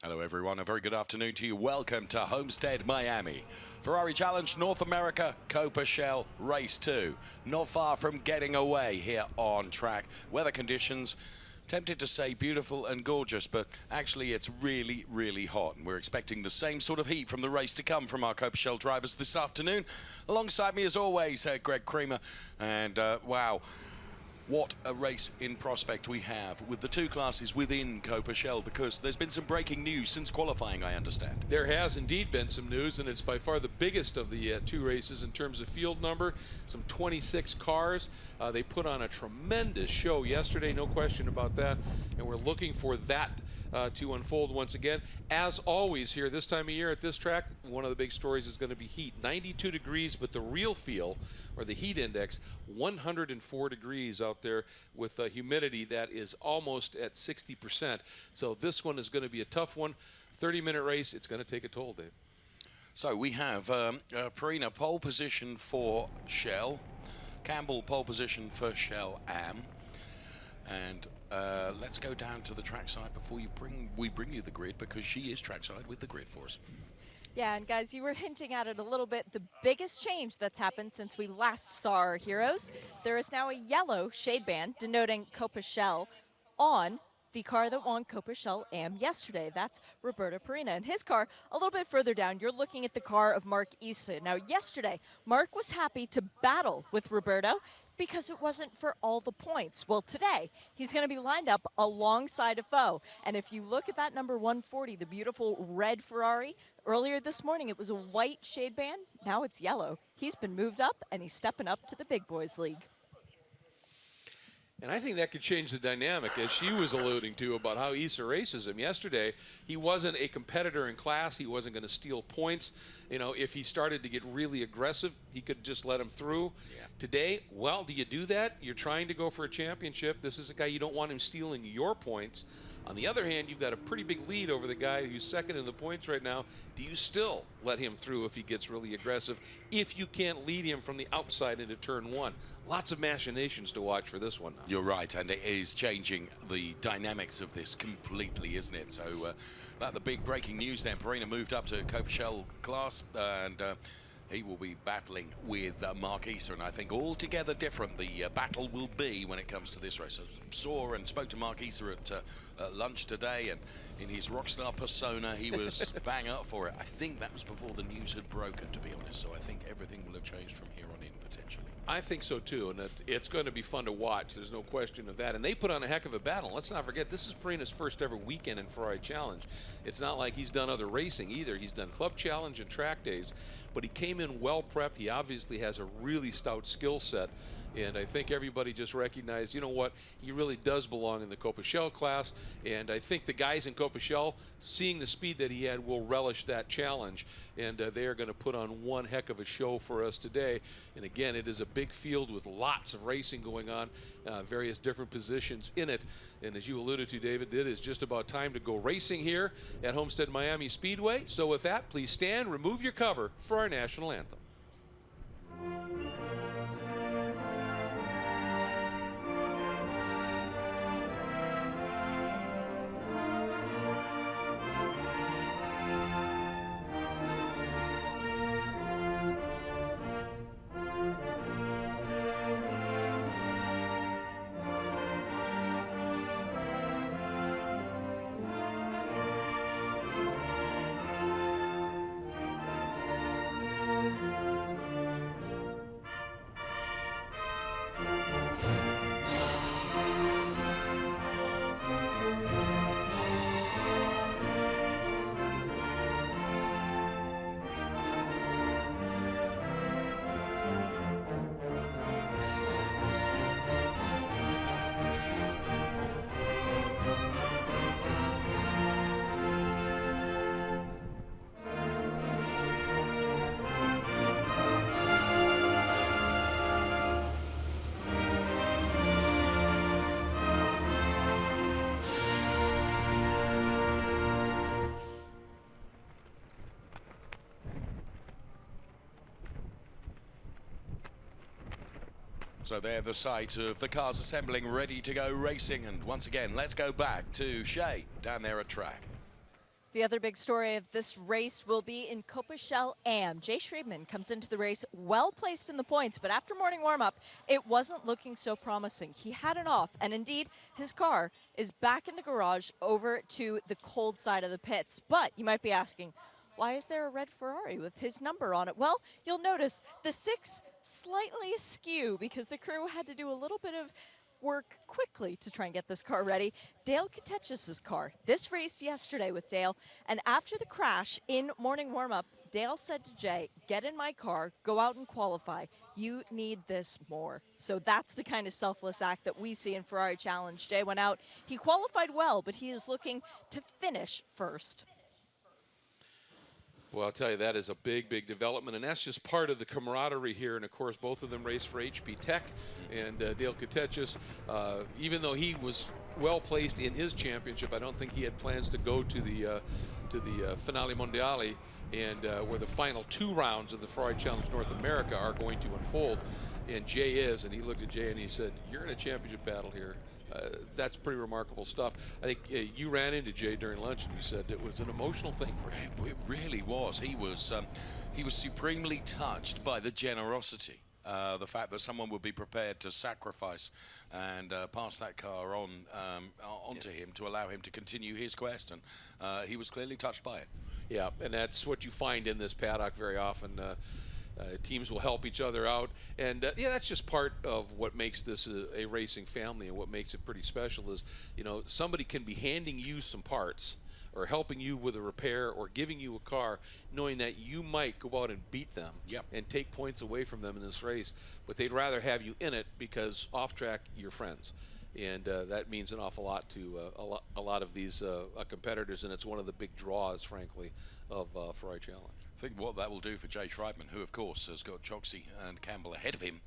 Hello everyone, a very good afternoon to you. Welcome to Homestead-Miami. Ferrari Challenge North America Coppa Shell Race 2. Not far from getting away here on track. Weather conditions, tempted to say beautiful and gorgeous, but actually it's really, really hot. And we're expecting the same sort of heat from the race to come from our Coppa Shell drivers this afternoon. Alongside me as always, Greg Creamer. And wow. What a race in prospect we have with the two classes within Coppa Shell, because there's been some breaking news since qualifying, I understand. There has indeed been some news, and it's by far the biggest of the two races in terms of field number. Some 26 cars. They put on a tremendous show yesterday, no question about that, and we're looking for that to unfold once again. As always here this time of year at this track, one of the big stories is going to be heat. 92 degrees, but the real feel, or the heat index, 104 degrees out there with humidity that is almost at 60%. So this one is going to be a tough one. 30-minute race, it's going to take a toll, Dave. So we have Perina pole position for Shell, Campbell pole position for Shell Am, and let's go down to the trackside before we bring you the grid, because she is trackside with the grid for us. Yeah, and guys, you were hinting at it a little bit. The biggest change that's happened since we last saw our heroes, there is now a yellow shade band denoting Coppa Shell on the car that won Coppa Shell Am yesterday. That's Roberto Perina. And his car, a little bit further down, you're looking at the car of Mark Issa. Now, yesterday, Mark was happy to battle with Roberto because it wasn't for all the points. Well, today, he's going to be lined up alongside a foe. And if you look at that number 140, the beautiful red Ferrari, earlier this morning it was a white shade band. Now it's yellow. He's been moved up, and he's stepping up to the big boys league. And I think that could change the dynamic, as she was alluding to, about how Issa races him. Yesterday, he wasn't a competitor in class. He wasn't going to steal points. You know, if he started to get really aggressive, he could just let him through. Yeah. Today, well, do you do that? You're trying to go for a championship. This is a guy you don't want him stealing your points. On the other hand, you've got a pretty big lead over the guy who's second in the points right now. Do you still let him through if he gets really aggressive, if you can't lead him from the outside into turn one? Lots of machinations to watch for this one now. You're right, and it is changing the dynamics of this completely, isn't it? So the big breaking news then, Perina moved up to Coppa Shell class, and he will be battling with Mark Issa, and I think altogether different the battle will be when it comes to this race. I saw and spoke to Mark Issa at lunch today, and in his rockstar persona, he was bang up for it. I think that was before the news had broken, to be honest, so I think everything will have changed from here on in, potentially. I think so, too, and it's going to be fun to watch. There's no question of that. And they put on a heck of a battle. Let's not forget, this is Perina's first ever weekend in Ferrari Challenge. It's not like he's done other racing either. He's done Club Challenge and track days, but he came in well prepped. He obviously has a really stout skill set, and I think everybody just recognized, you know what, he really does belong in the Coppa Shell class, and I think the guys in Coppa Shell, seeing the speed that he had, will relish that challenge, and they are going to put on one heck of a show for us today. And again, it is a big field with lots of racing going on, various different positions in it, and as you alluded to, David, it is just about time to go racing here at Homestead-Miami Speedway. So with that, please stand, remove your cover for our national anthem. So they're the sight of the cars assembling, ready to go racing. And once again, let's go back to Shay down there at track. The other big story of this race will be in Coppa Shell Am. Jay Schriebman comes into the race well placed in the points, but after morning warm-up, it wasn't looking so promising. He had it off, and indeed, his car is back in the garage over to the cold side of the pits. But you might be asking, why is there a red Ferrari with his number on it? Well, you'll notice the 6 slightly askew because the crew had to do a little bit of work quickly to try and get this car ready. Dale Katechis' car. This raced yesterday with Dale, and after the crash in morning warm-up, Dale said to Jay, get in my car, go out and qualify. You need this more. So that's the kind of selfless act that we see in Ferrari Challenge. Jay went out, he qualified well, but he is looking to finish first. Well, I'll tell you, that is a big, big development, and that's just part of the camaraderie here. And, of course, both of them race for HP Tech, and Dale Katechis, even though he was well-placed in his championship, I don't think he had plans to go to the Finale Mondiale, and where the final 2 rounds of the Ferrari Challenge North America are going to unfold. And Jay is, and he looked at Jay and he said, you're in a championship battle here. That's pretty remarkable stuff. I think you ran into Jay during lunch and you said it was an emotional thing for him. It really was. He was supremely touched by the generosity, the fact that someone would be prepared to sacrifice and pass that car on onto him to allow him to continue his quest, and he was clearly touched by it. Yeah, and that's what you find in this paddock very often. Teams will help each other out, and yeah, that's just part of what makes this a racing family, and what makes it pretty special is, you know, somebody can be handing you some parts or helping you with a repair or giving you a car, knowing that you might go out and beat them and take points away from them in this race, but they'd rather have you in it because off track you're friends. And that means an awful lot to a lot of these competitors, and it's one of the big draws, frankly, of Ferrari Challenge. I think what that will do for Jay Schriebman, who of course has got Choxy and Campbell ahead of him,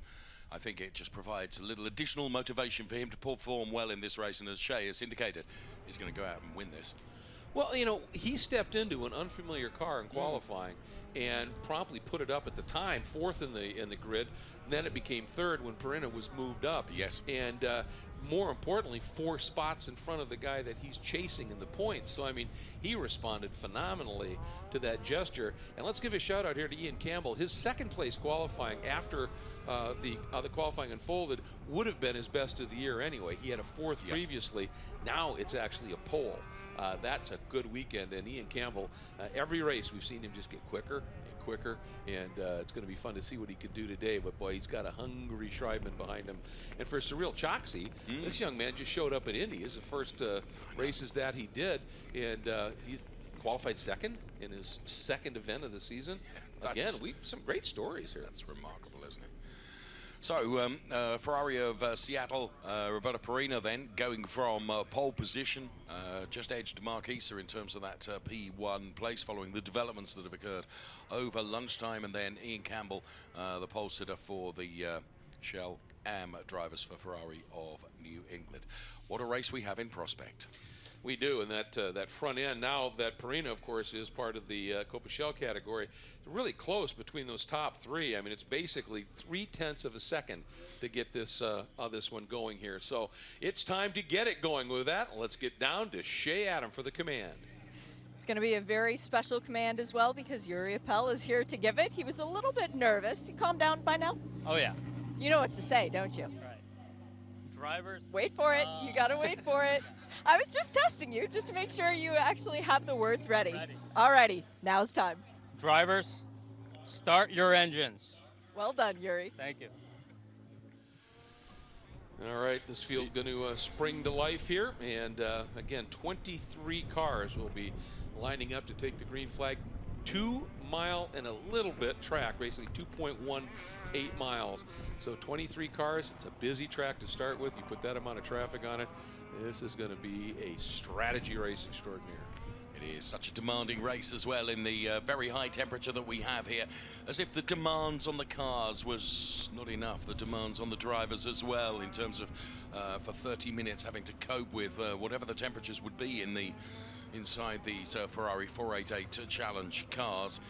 I think it just provides a little additional motivation for him to perform well in this race, and as Shay has indicated, he's going to go out and win this. Well, you know, he stepped into an unfamiliar car in qualifying and promptly put it up at the time 4th in the grid. Then it became 3rd when Perina was moved up. Yes. And more importantly, 4 spots in front of the guy that he's chasing in the points. So, I mean, he responded phenomenally to that gesture. And let's give a shout out here to Ian Campbell. His 2nd place qualifying after the qualifying unfolded would have been his best of the year anyway. He had a 4th previously. Now it's actually a pole. That's a good weekend. And Ian Campbell, every race we've seen him just get quicker and quicker, and it's going to be fun to see what he can do today. But boy, he's got a hungry Schriebman behind him. And for Cyril Choxy, this young man just showed up at Indy. This is the first races that he did, and he qualified 2nd in his 2nd event of the season. Again, some great stories here. That's remarkable, isn't it? So, Ferrari of Seattle, Roberto Perina then going from pole position, just edged Marquesa in terms of that P1 place following the developments that have occurred over lunchtime, and then Ian Campbell, the pole sitter for the Shell Am drivers for Ferrari of New England. What a race we have in prospect. We do, and that front end, now that Perina, of course, is part of the Coppa Shell category, really close between those top 3. I mean, it's basically 0.3 of a second to get this one going here. So it's time to get it going. With that, let's get down to Shea Adam for the command. It's going to be a very special command as well because Yuri Appel is here to give it. He was a little bit nervous. You calmed down by now? Oh, yeah. You know what to say, don't you? Right. Drivers. Wait for it. You got to wait for it. I was just testing you just to make sure you actually have the words ready. Alrighty, now it's time. Drivers, start your engines. Well done, Yuri. Thank you. All right, this field going to spring to life here, and again, 23 cars will be lining up to take the green flag. 2 mile and a little bit track, basically 2.18 miles. So 23 cars, it's a busy track to start with. You put that amount of traffic on it, this is going to be a strategy race extraordinaire. It is such a demanding race as well in the very high temperature that we have here. As if the demands on the cars was not enough, the demands on the drivers as well in terms of for 30 minutes having to cope with whatever the temperatures would be inside these Ferrari 488 Challenge cars.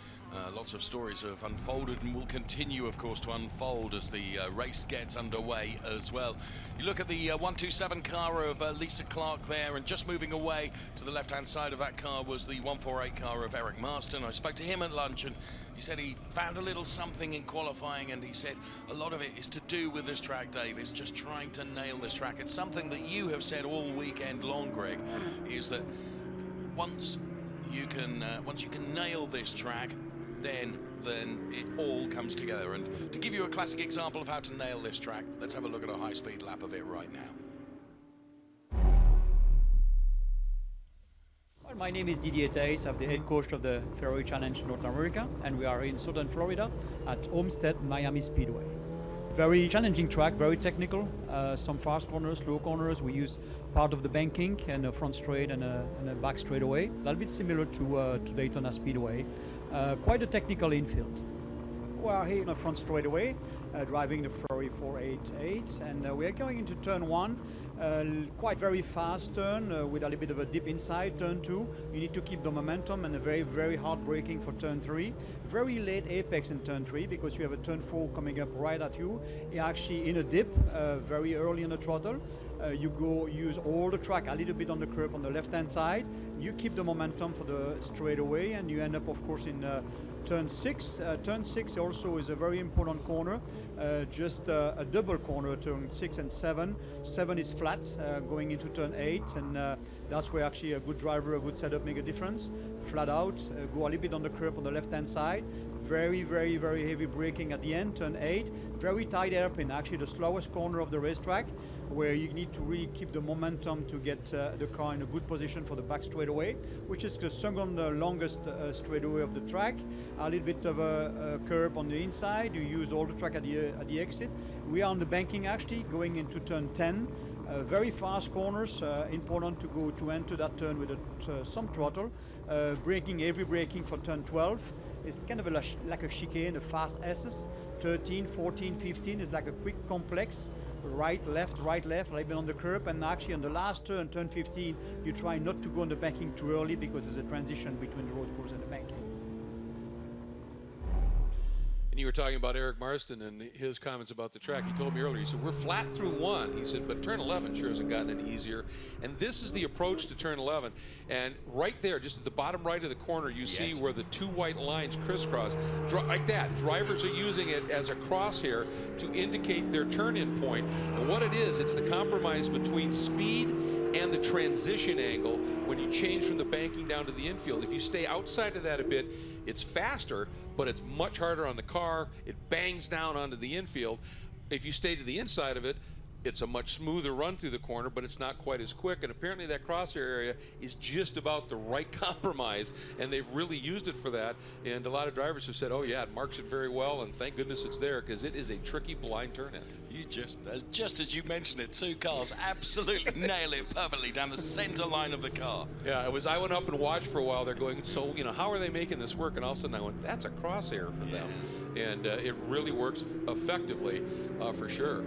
Lots of stories have unfolded and will continue, of course, to unfold as the race gets underway as well. You look at the 127 car of Lisa Clark there, and just moving away to the left-hand side of that car was the 148 car of Eric Marston. I spoke to him at lunch, and he said he found a little something in qualifying, and he said a lot of it is to do with this track, Dave. It's just trying to nail this track. It's something that you have said all weekend long, Greg, is that once you can nail this track, then it all comes together. And to give you a classic example of how to nail this track, let's have a look at a high-speed lap of it right now. Well, my name is Didier Thijs. I'm the head coach of the Ferrari Challenge North America, and we are in southern Florida at Homestead-Miami Speedway. Very challenging track, very technical. Some fast corners, slow corners. We use part of the banking and a front straight and a back straightaway. A little bit similar to Daytona Speedway. Quite a technical infield. We are here in the front straightaway, driving the Ferrari 488, and we are going into turn 1. Quite very fast turn with a little bit of a dip inside. Turn 2, you need to keep the momentum, and a very, very hard braking for turn 3. Very late apex in turn 3 because you have a turn 4 coming up right at you. You're actually in a dip very early in the throttle. You go use all the track a little bit on the curb on the left hand side. You keep the momentum for the straightaway, and you end up, of course, in turn 6. Turn 6 also is a very important corner, just a double corner, turn 6 and 7. 7 is flat going into turn 8, and that's where actually a good driver, a good setup make a difference. Flat out, go a little bit on the curb on the left hand side. Very, very, very heavy braking at the end, turn 8. Very tight hairpin, actually the slowest corner of the racetrack, where you need to really keep the momentum to get the car in a good position for the back straightaway, which is the second longest straightaway of the track. A little bit of a curb on the inside. You use all the track at the exit. We are on the banking actually, going into turn 10. Very fast corners, important to enter that turn with some throttle. Heavy braking for turn 12. It's kind of like a chicane, a fast S's. 13, 14, 15 is like a quick complex. Right, left, a little bit on the curb, and actually on the last turn, turn 15, you try not to go on the banking too early because there's a transition between the road course and the banking. And you were talking about Eric Marston and his comments about the track. He told me earlier, he said, we're flat through 1. He said, but turn 11 sure hasn't gotten any easier. And this is the approach to turn 11. And right there, just at the bottom right of the corner, you see where the two white lines crisscross. Like that, drivers are using it as a crosshair to indicate their turn-in point. And what it is, it's the compromise between speed and the transition angle when you change from the banking down to the infield. If you stay outside of that a bit, it's faster, but it's much harder on the car. It bangs down onto the infield. If you stay to the inside of it, it's a much smoother run through the corner, but it's not quite as quick. And apparently that crosshair area is just about the right compromise, and they've really used it for that. And a lot of drivers have said, oh yeah, it marks it very well, and thank goodness it's there, because it is a tricky blind turn-in. You just as you mentioned it, two cars absolutely nail it perfectly down the center line of the car. Yeah, I went up and watched for a while. They're going, so, how are they making this work? And all of a sudden I went, that's a crosshair for them. And it really works effectively for sure.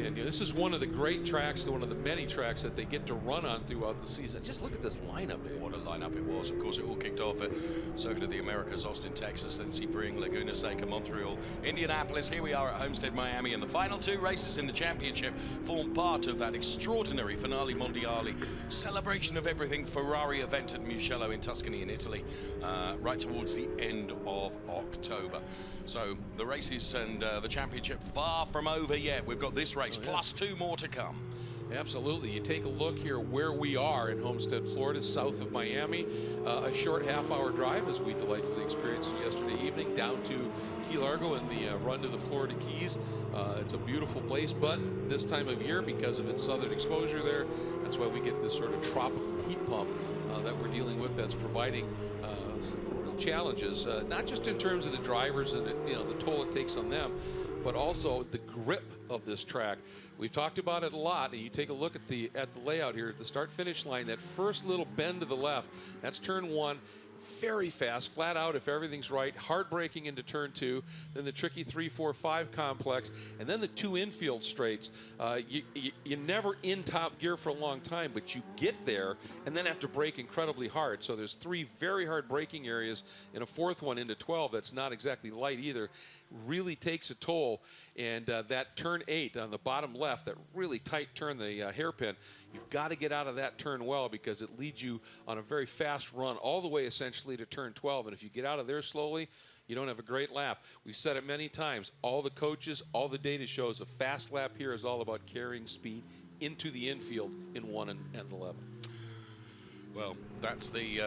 And this is one of the great tracks, one of the many tracks that they get to run on throughout the season. Just look at this lineup, Dave. What a lineup it was. Of course, it all kicked off at Circuit of the Americas, Austin, Texas, then Sebring, Laguna Seca, Montreal, Indianapolis. Here we are at Homestead-Miami, and the final 2 races in the championship form part of that extraordinary Finale Mondiale celebration of everything Ferrari event at Mugello in Tuscany in Italy, right towards the end of October. So the races and the championship far from over yet. We've got this race plus 2 more to come. Absolutely. You take a look here where we are in Homestead, Florida, south of Miami. A short half-hour drive, as we delightfully experienced yesterday evening, down to Key Largo and the run to the Florida Keys. It's a beautiful place, but this time of year, because of its southern exposure there, that's why we get this sort of tropical heat pump that we're dealing with that's providing some real challenges, not just in terms of the drivers and the toll it takes on them, but also the grip of this track. We've talked about it a lot, and you take a look at the layout here at the start-finish line, that first little bend to the left, that's turn 1. very fast, flat out if everything's right, hard braking into turn 2, then the tricky 3, 4, 5 complex, and then the 2 infield straights. You're never in top gear for a long time, but you get there and then have to brake incredibly hard. So there's 3 very hard braking areas and a 4th one into 12 that's not exactly light either. Really takes a toll. And that turn 8 on the bottom left, that really tight turn, the hairpin, you've got to get out of that turn well, because it leads you on a very fast run all the way essentially to turn 12. And if you get out of there slowly, you don't have a great lap. We've said it many times. All the coaches, all the data shows a fast lap here is all about carrying speed into the infield in 1 and 11. Well, that's the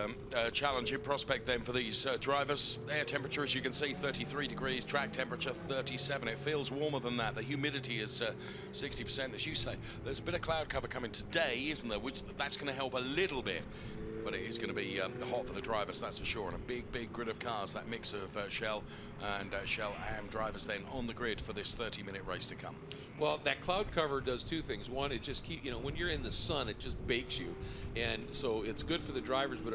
challenge in prospect then for these drivers. Air temperature, as you can see, 33 degrees, track temperature 37. It feels warmer than that. The humidity is 60%, as you say. There's a bit of cloud cover coming today, isn't there? Which that's going to help a little bit. But it is going to be hot for the drivers, that's for sure. And a big grid of cars, that mix of Shell and Shell AM drivers then on the grid for this 30-minute race to come. Well, that cloud cover does 2 things. One, it just keeps, when you're in the sun, it just bakes you. And so it's good for the drivers, but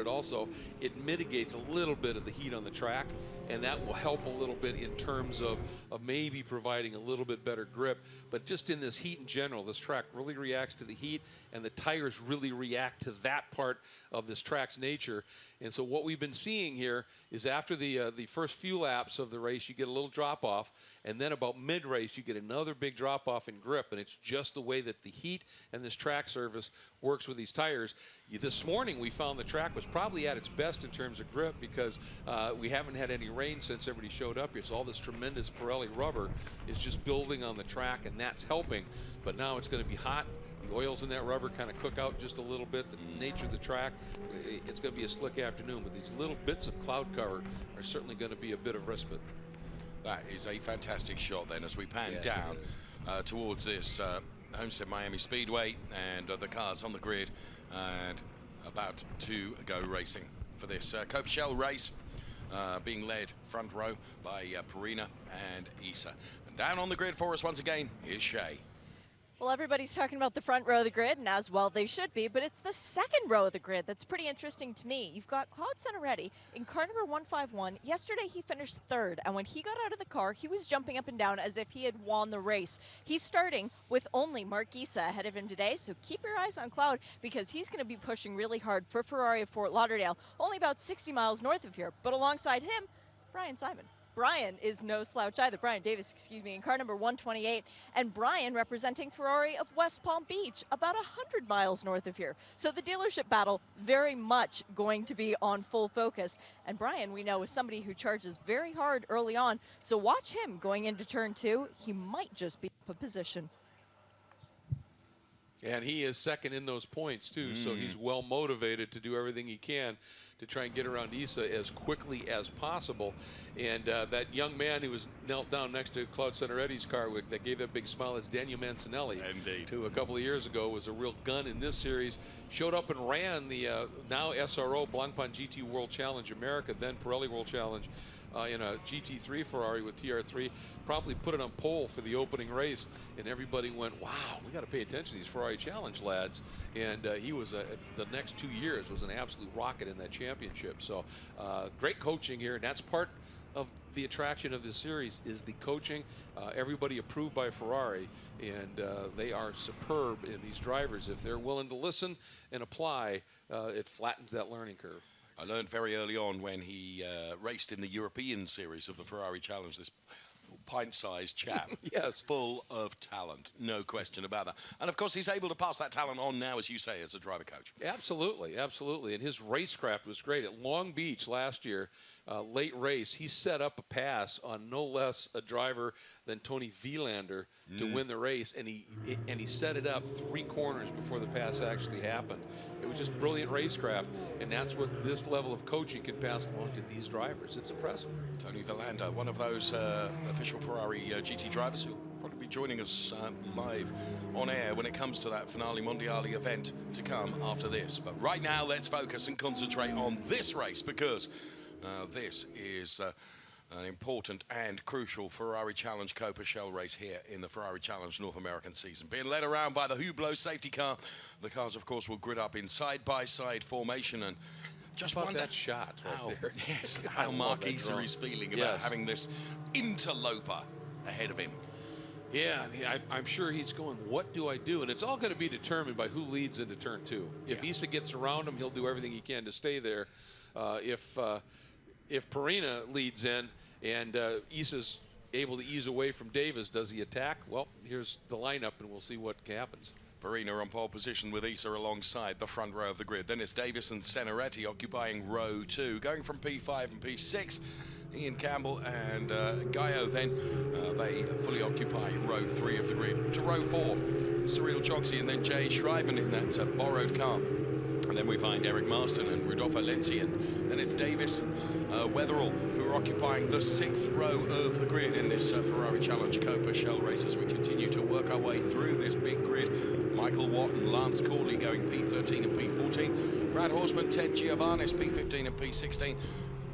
it mitigates a little bit of the heat on the track. And that will help a little bit in terms of maybe providing a little bit better grip. But just in this heat in general, this track really reacts to the heat, and the tires really react to that part of this track's nature. And so what we've been seeing here is after the first few laps of the race, you get a little drop-off, and then about mid-race, you get another big drop-off in grip, and it's just the way that the heat and this track surface works with these tires. This morning, we found the track was probably at its best in terms of grip, because we haven't had any rain since everybody showed up here, so all this tremendous Pirelli rubber is just building on the track, and that's helping. But now it's going to be hot. The oils in that rubber kind of cook out just a little bit. The nature of the track, it's going to be a slick afternoon, but these little bits of cloud cover are certainly going to be a bit of respite. That is a fantastic shot then as we pan down towards this Homestead-Miami Speedway, and the cars on the grid and about to go racing for this Coppa Shell race, being led front row by Perina and Issa. And down on the grid for us once again is Shay. Well, everybody's talking about the front row of the grid, and as well they should be, but it's the second row of the grid that's pretty interesting to me. You've got Claude Centeretti in car number 151. Yesterday he finished 3rd, and when he got out of the car, he was jumping up and down as if he had won the race. He's starting with only Mark Issa ahead of him today, so keep your eyes on Claude, because he's going to be pushing really hard for Ferrari of Fort Lauderdale, only about 60 miles north of here. But alongside him, Brian Simon. Brian is no slouch either. Brian Davis, excuse me, in car number 128. And Brian representing Ferrari of West Palm Beach, about 100 miles north of here. So the dealership battle very much going to be on full focus. And Brian, we know, is somebody who charges very hard early on. So watch him going into turn 2. He might just be up a position. And he is second in those points, too, so he's well motivated to do everything he can to try and get around Issa as quickly as possible. And that young man who was knelt down next to Claude Centeretti's car that gave that big smile is Daniel Mancinelli. Indeed. Who a couple of years ago was a real gun in this series. Showed up and ran the now SRO Blancpain GT World Challenge America, then Pirelli World Challenge, in a GT3 Ferrari with TR3, probably put it on pole for the opening race, and everybody went, wow, we got to pay attention to these Ferrari Challenge lads. And he was, the next 2 years, was an absolute rocket in that championship. So great coaching here, and that's part of the attraction of this series is the coaching. Everybody approved by Ferrari, and they are superb in these drivers. If they're willing to listen and apply, it flattens that learning curve. I learned very early on when he raced in the European series of the Ferrari Challenge, this pint-sized chap. Yes. Full of talent, no question about that. And of course, he's able to pass that talent on now, as you say, as a driver coach. Absolutely, absolutely. And his racecraft was great. At Long Beach last year, late race, he set up a pass on no less a driver than Tony Vilander to win the race, and he set it up 3 corners before the pass actually happened. It was just brilliant racecraft, and that's what this level of coaching can pass along to these drivers. It's impressive. Tony Vilander, one of those official Ferrari GT drivers who'll probably be joining us live on air when it comes to that Finale Mondiale event to come after this. But right now, let's focus and concentrate on this race, because this is an important and crucial Ferrari Challenge Coppa Shell race here in the Ferrari Challenge North American season. Being led around by the Hublot safety car, the cars, of course, will grid up in side-by-side formation, and Just How about wonder that shot right there. Yes, I how love Mark that Isa draw. is feeling about Yes. having this interloper ahead of him. Yeah, I'm sure he's going, what do I do? And it's all going to be determined by who leads into turn 2. If Isa gets around him, he'll do everything he can to stay there. If Perina leads in and Isa's able to ease away from Davis, does he attack? Well, here's the lineup, and we'll see what happens. Perina on pole position with Isa alongside the front row of the grid. Then it's Davis and Senoretti occupying row 2. Going from P5 and P6, Ian Campbell and Gallo then, they fully occupy row 3 of the grid. To row 4, Cyril Choksi and then Jay Schreiben in that borrowed car. And then we find Eric Marston and Rodolfo Lenzi, and then it's Davis and Weatherall who are occupying the 6th row of the grid in this Ferrari Challenge Coppa Shell race as we continue to work our way through this big grid. Michael Watt and Lance Corley going P13 and P14. Brad Horseman, Ted Giovannis, P15 and P16.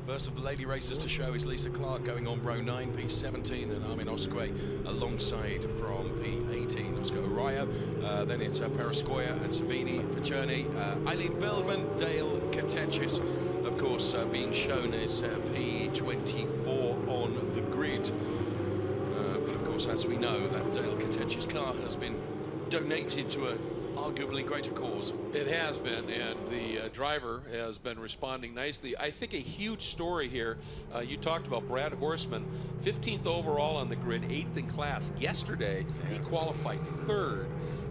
First of the lady racers to show is Lisa Clark going on row 9, P17, and Armin Osque alongside from P18. Oscar Arroyo, then it's Perescoia and Savini, Pacerni, Eileen Billman, Dale Katechis, of course, being shown as P24 on the grid. But of course, as we know, that Dale Katechis car has been donated to a arguably greater cause. It has been, and the driver has been responding nicely. I think a huge story here, you talked about Brad Horseman, 15th overall on the grid, 8th in class. Yesterday, he qualified 3rd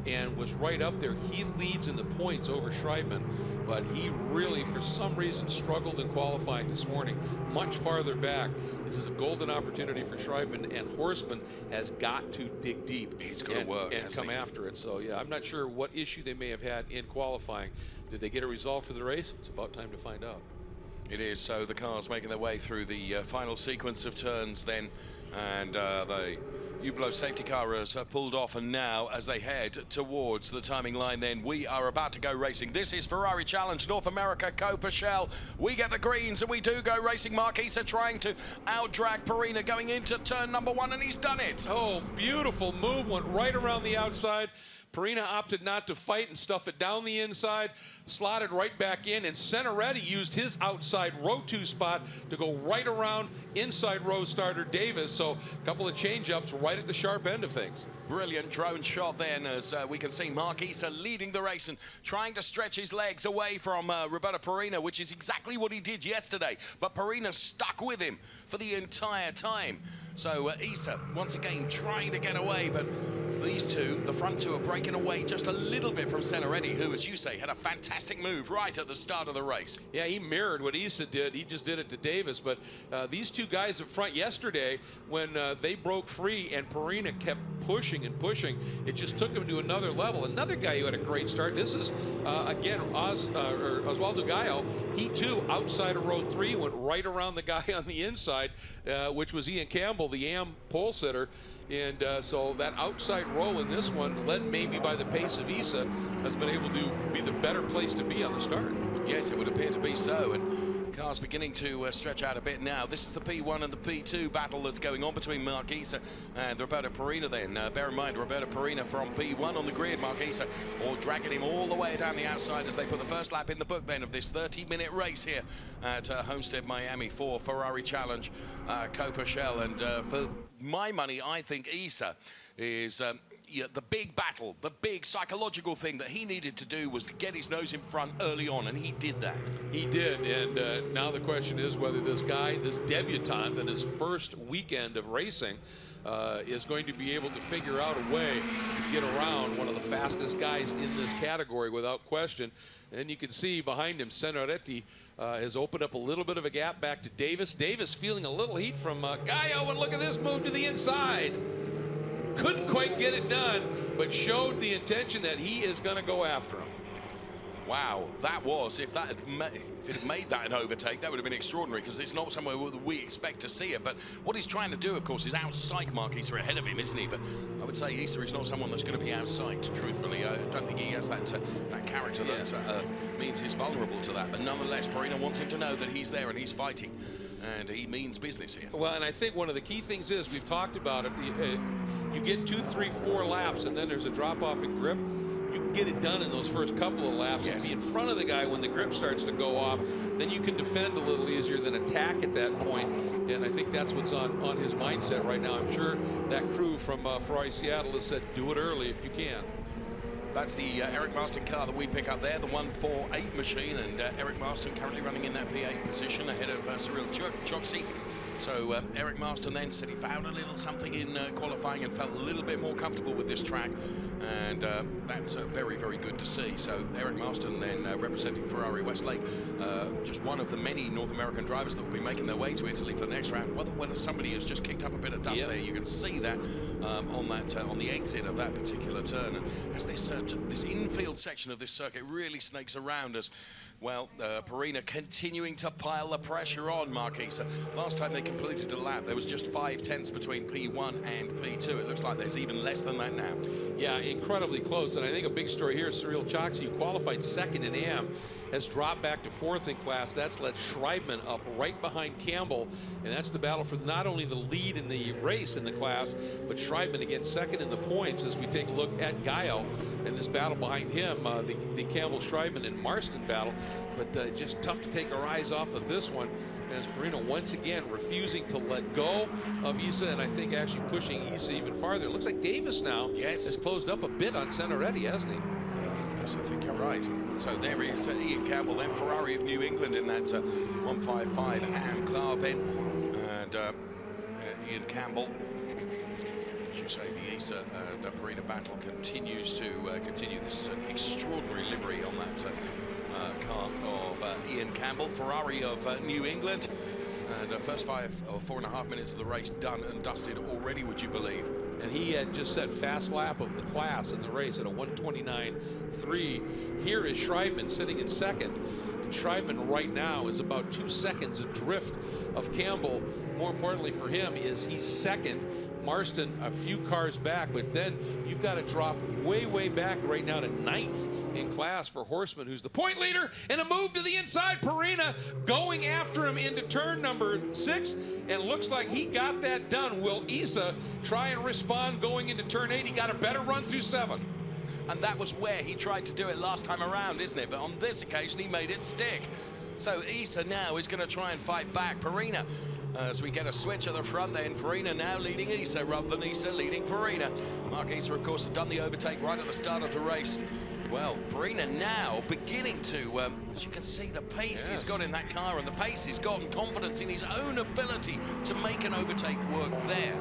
and was right up there. He leads in the points over Schreiben, but he really, for some reason, struggled in qualifying this morning, much farther back. This is a golden opportunity for Schreiben, and Horseman has got to dig deep. He's got to work and come after it. So, yeah, I'm not sure what issue they may have had in qualifying. Did they get a resolve for the race? It's about time to find out. It is. So the cars making their way through the final sequence of turns then, and the Hublot safety car has pulled off, and now as they head towards the timing line then, we are about to go racing. This is Ferrari Challenge North America Coppa Shell. We get the greens and we do go racing. Mark Isa trying to out-drag Perina going into turn number 1, and he's done it. Oh, beautiful move, went right around the outside. Perina opted not to fight and stuff it down the inside, slotted right back in, and Senoretti used his outside row 2 spot to go right around inside row starter Davis. So a couple of change-ups right at the sharp end of things. Brilliant drone shot then, as we can see Mark Isa leading the race and trying to stretch his legs away from Roberto Perina, which is exactly what he did yesterday. But Perina stuck with him for the entire time. So Isa, once again, trying to get away, but these two, the front two, are breaking away just a little bit from Senoretti, who, as you say, had a fantastic move right at the start of the race. Yeah, he mirrored what Isa did. He just did it to Davis. But these two guys up front yesterday, when they broke free and Perina kept pushing and pushing, it just took him to another level. Another guy who had a great start. This is, again, Oswaldo Gallo. He, too, outside of row 3, went right around the guy on the inside, which was Ian Campbell, the AM pole sitter. And so that outside row in this one, led maybe by the pace of Isa, has been able to be the better place to be on the start. Yes, it would appear to be so. And the car's beginning to stretch out a bit now. This is the P1 and the P2 battle that's going on between Mark Isa and Roberto Perina then. Bear in mind, Roberto Perina from P1 on the grid. Mark Isa all dragging him all the way down the outside as they put the first lap in the book then of this 30-minute race here at Homestead-Miami for Ferrari Challenge Coppa Shell. And for my money, I think Isa is the big battle, the big psychological thing that he needed to do was to get his nose in front early on, and he did that. He did, and now the question is whether this guy, this debutant in his first weekend of racing, is going to be able to figure out a way to get around one of the fastest guys in this category without question. And you can see behind him, Senoretti has opened up a little bit of a gap back to Davis. Davis feeling a little heat from Gallo, and look at this move to the inside. Couldn't quite get it done, but showed the intention that he is going to go after him. Wow, that was, if it had made that an overtake, that would have been extraordinary, because it's not somewhere we expect to see it. But what he's trying to do, of course, is outpsych Mark Isa ahead of him, isn't he? But I would say Isa is not someone that's going to be outpsyched, truthfully. I don't think he has that character that means he's vulnerable to that. But nonetheless, Perina wants him to know that he's there and he's fighting. And he means business here. Well, and I think one of the key things is, we've talked about it, you get 2, 3, 4 laps, and then there's a drop-off in grip. you can get it done in those first couple of laps and be in front of the guy when the grip starts to go off. Then you can defend a little easier than attack at that point. And I think that's what's on his mindset right now. I'm sure that crew from Ferrari Seattle has said, do it early if you can. That's the Eric Marston car that we pick up there, the 148 machine, and Eric Marston currently running in that P8 position ahead of Cyril Choksi. So Eric Marston then said he found a little something in qualifying and felt a little bit more comfortable with this track, and that's very, very good to see. So Eric Marston then representing Ferrari Westlake, just one of the many North American drivers that will be making their way to Italy for the next round. Whether somebody has just kicked up a bit of dust there, you can see that on the exit of that particular turn. And as this infield section of this circuit really snakes around us, well, Perina continuing to pile the pressure on Marquisa. Last time they completed a lap, there was just 5/10 between P1 and P2. It looks like there's even less than that now. Yeah, incredibly close. And I think a big story here is Cyril Choksi, who qualified second in AM, has dropped back to fourth in class. That's led Schreibman up right behind Campbell. And that's the battle for not only the lead in the race in the class, but Schreibman again second in the points as we take a look at Gaio and this battle behind him, the Campbell, Schreibman, and Marston battle. But just tough to take our eyes off of this one as Perina once again refusing to let go of Issa, and I think actually pushing Issa even farther. It looks like Davis now has closed up a bit on Centeretti, hasn't he? Yes, I think you're right. So there is Ian Campbell, then Ferrari of New England in that 155 AM car then. And Ian Campbell, as you say, the Issa and Perina battle continues to continue this extraordinary livery on that car of Ian Campbell, Ferrari of New England. And first 5 or 4.5 minutes of the race done and dusted already, would you believe? And he had just set fast lap of the class in the race at a 1:29.3. Here is Schreibman sitting in second. And Schreibman right now is about 2 seconds adrift of Campbell. More importantly for him is he's second. Marston a few cars back, but then you've got to drop way, way back right now to 9th in class for Horseman, who's the point leader, and a move to the inside. Perina going after him into turn number 6, and looks like he got that done. Will Issa try and respond going into turn 8? He got a better run through 7. And that was where he tried to do it last time around, isn't it? But on this occasion, he made it stick. So Issa now is going to try and fight back. Perina, as we get a switch at the front then, Perina now leading Issa rather than Issa leading Perina. Mark Issa, of course, has done the overtake right at the start of the race. Well, Perina now beginning to, as you can see, the pace he's got in that car, and the pace he's got, and confidence in his own ability to make an overtake work there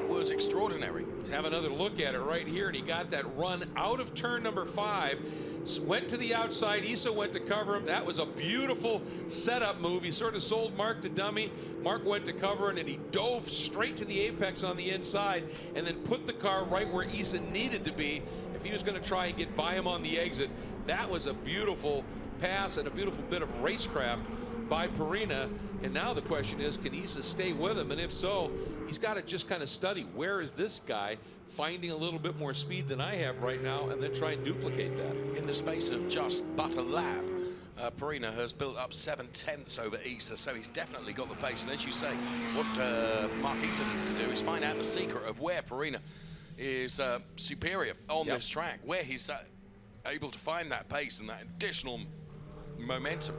was extraordinary. Have another look at it right here, and he got that run out of turn number 5, went to the outside. Issa went to cover him. That was a beautiful setup move. He sort of sold Mark the dummy. Mark went to cover it, and he dove straight to the apex on the inside and then put the car right where Issa needed to be if he was going to try and get by him on the exit. That was a beautiful pass and a beautiful bit of racecraft by Perina. And now the question is, can Issa stay with him? And if so, he's got to just kind of study, where is this guy finding a little bit more speed than I have right now, and then try and duplicate that. In the space of just but a lap, Perina has built up 7/10 over Issa, so he's definitely got the pace. And as you say, what Mark Issa needs to do is find out the secret of where Perina is superior on this track, where he's able to find that pace and that additional momentum.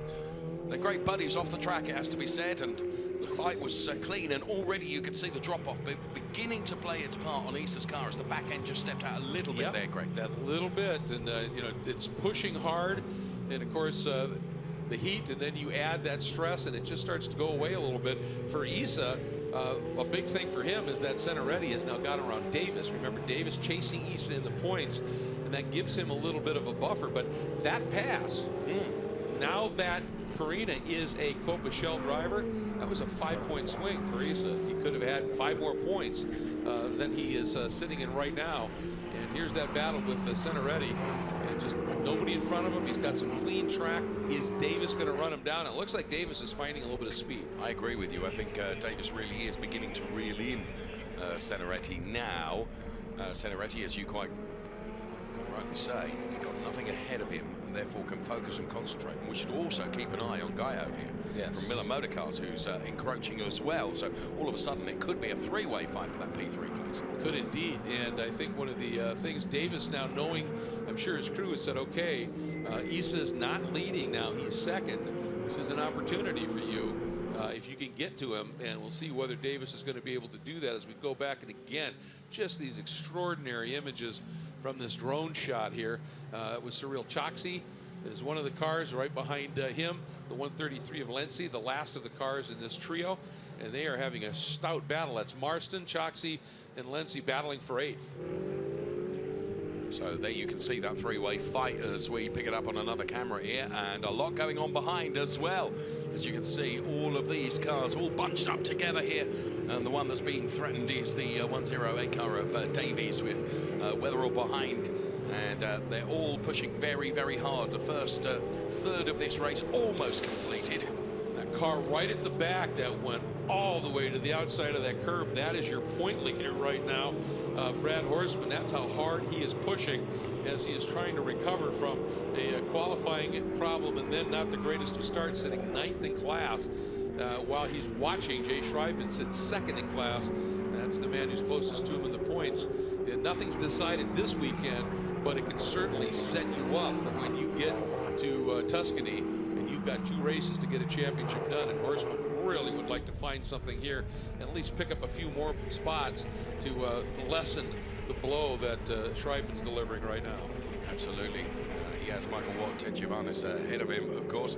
They're great buddies off the track, it has to be said, and the fight was clean, and already you could see the drop-off beginning to play its part on Issa's car as the back end just stepped out a little bit there, Greg. That little bit, and you know, it's pushing hard, and of course the heat, and then you add that stress, and it just starts to go away a little bit. For Issa, a big thing for him is that Centeretti has now got around Davis. Remember, Davis chasing Issa in the points, and that gives him a little bit of a buffer. But that pass, now that Perina is a Coppa Shell driver, that was a 5-point swing for Issa. He could have had 5 more points than he is sitting in right now. And here's that battle with Centeretti, and just nobody in front of him. He's got some clean track. Is Davis going to run him down? It looks like Davis is finding a little bit of speed. I agree with you. I think Davis really is beginning to reel in Centeretti now. Centeretti, as you quite rightly say, got nothing ahead of him and therefore can focus and concentrate. And we should also keep an eye on Gaio here from Miller Motor Cars, who's encroaching as well. So all of a sudden it could be a three-way fight for that P3 place. Could indeed. And I think one of the things Davis now knowing, I'm sure his crew has said, okay, Issa's not leading now, he's second. This is an opportunity for you. If you can get to him, and we'll see whether Davis is going to be able to do that as we go back. And again, just these extraordinary images from this drone shot here. It was Cyril Choksi is one of the cars right behind him, the 133 of Lenzi, the last of the cars in this trio, and they are having a stout battle. That's Marston, Choksi, and Lenzi battling for 8th. So there you can see that three-way fight as we pick it up on another camera here, and a lot going on behind as well. As you can see, all of these cars all bunched up together here, and the one that's being threatened is the 108 car of Davies with Weatherall behind, and they're all pushing very, very hard. The first third of this race almost completed. That car right at the back that went all the way to the outside of that curb, that is your point leader right now, Brad Horstman. That's how hard he is pushing as he is trying to recover from a qualifying problem, and then not the greatest of starts, sitting 9th in class while he's watching Jay Schreiben sit 2nd in class. That's the man who's closest to him in the points. And nothing's decided this weekend, but it can certainly set you up for when you get to Tuscany and you've got 2 races to get a championship done. And Horstman really would like to find something here and at least pick up a few more spots to lessen the blow that Schreiben's delivering right now. Absolutely. He has Michael Watt, Ted Giovannis ahead of him, of course.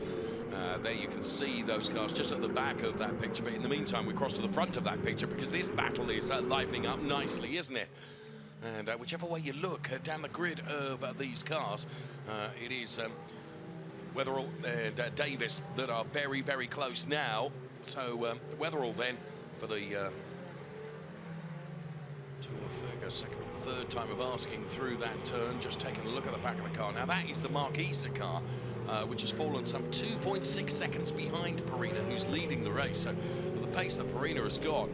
There you can see those cars just at the back of that picture. But in the meantime, we cross to the front of that picture because this battle is livening up nicely, isn't it? And whichever way you look down the grid of these cars, it is Weatherall and Davis that are very, very close now. So Weatherall then for the second or third time of asking through that turn, just taking a look at the back of the car. Now that is the Mark Issa car, which has fallen some 2.6 seconds behind Perina, who's leading the race. So the pace that Perina has got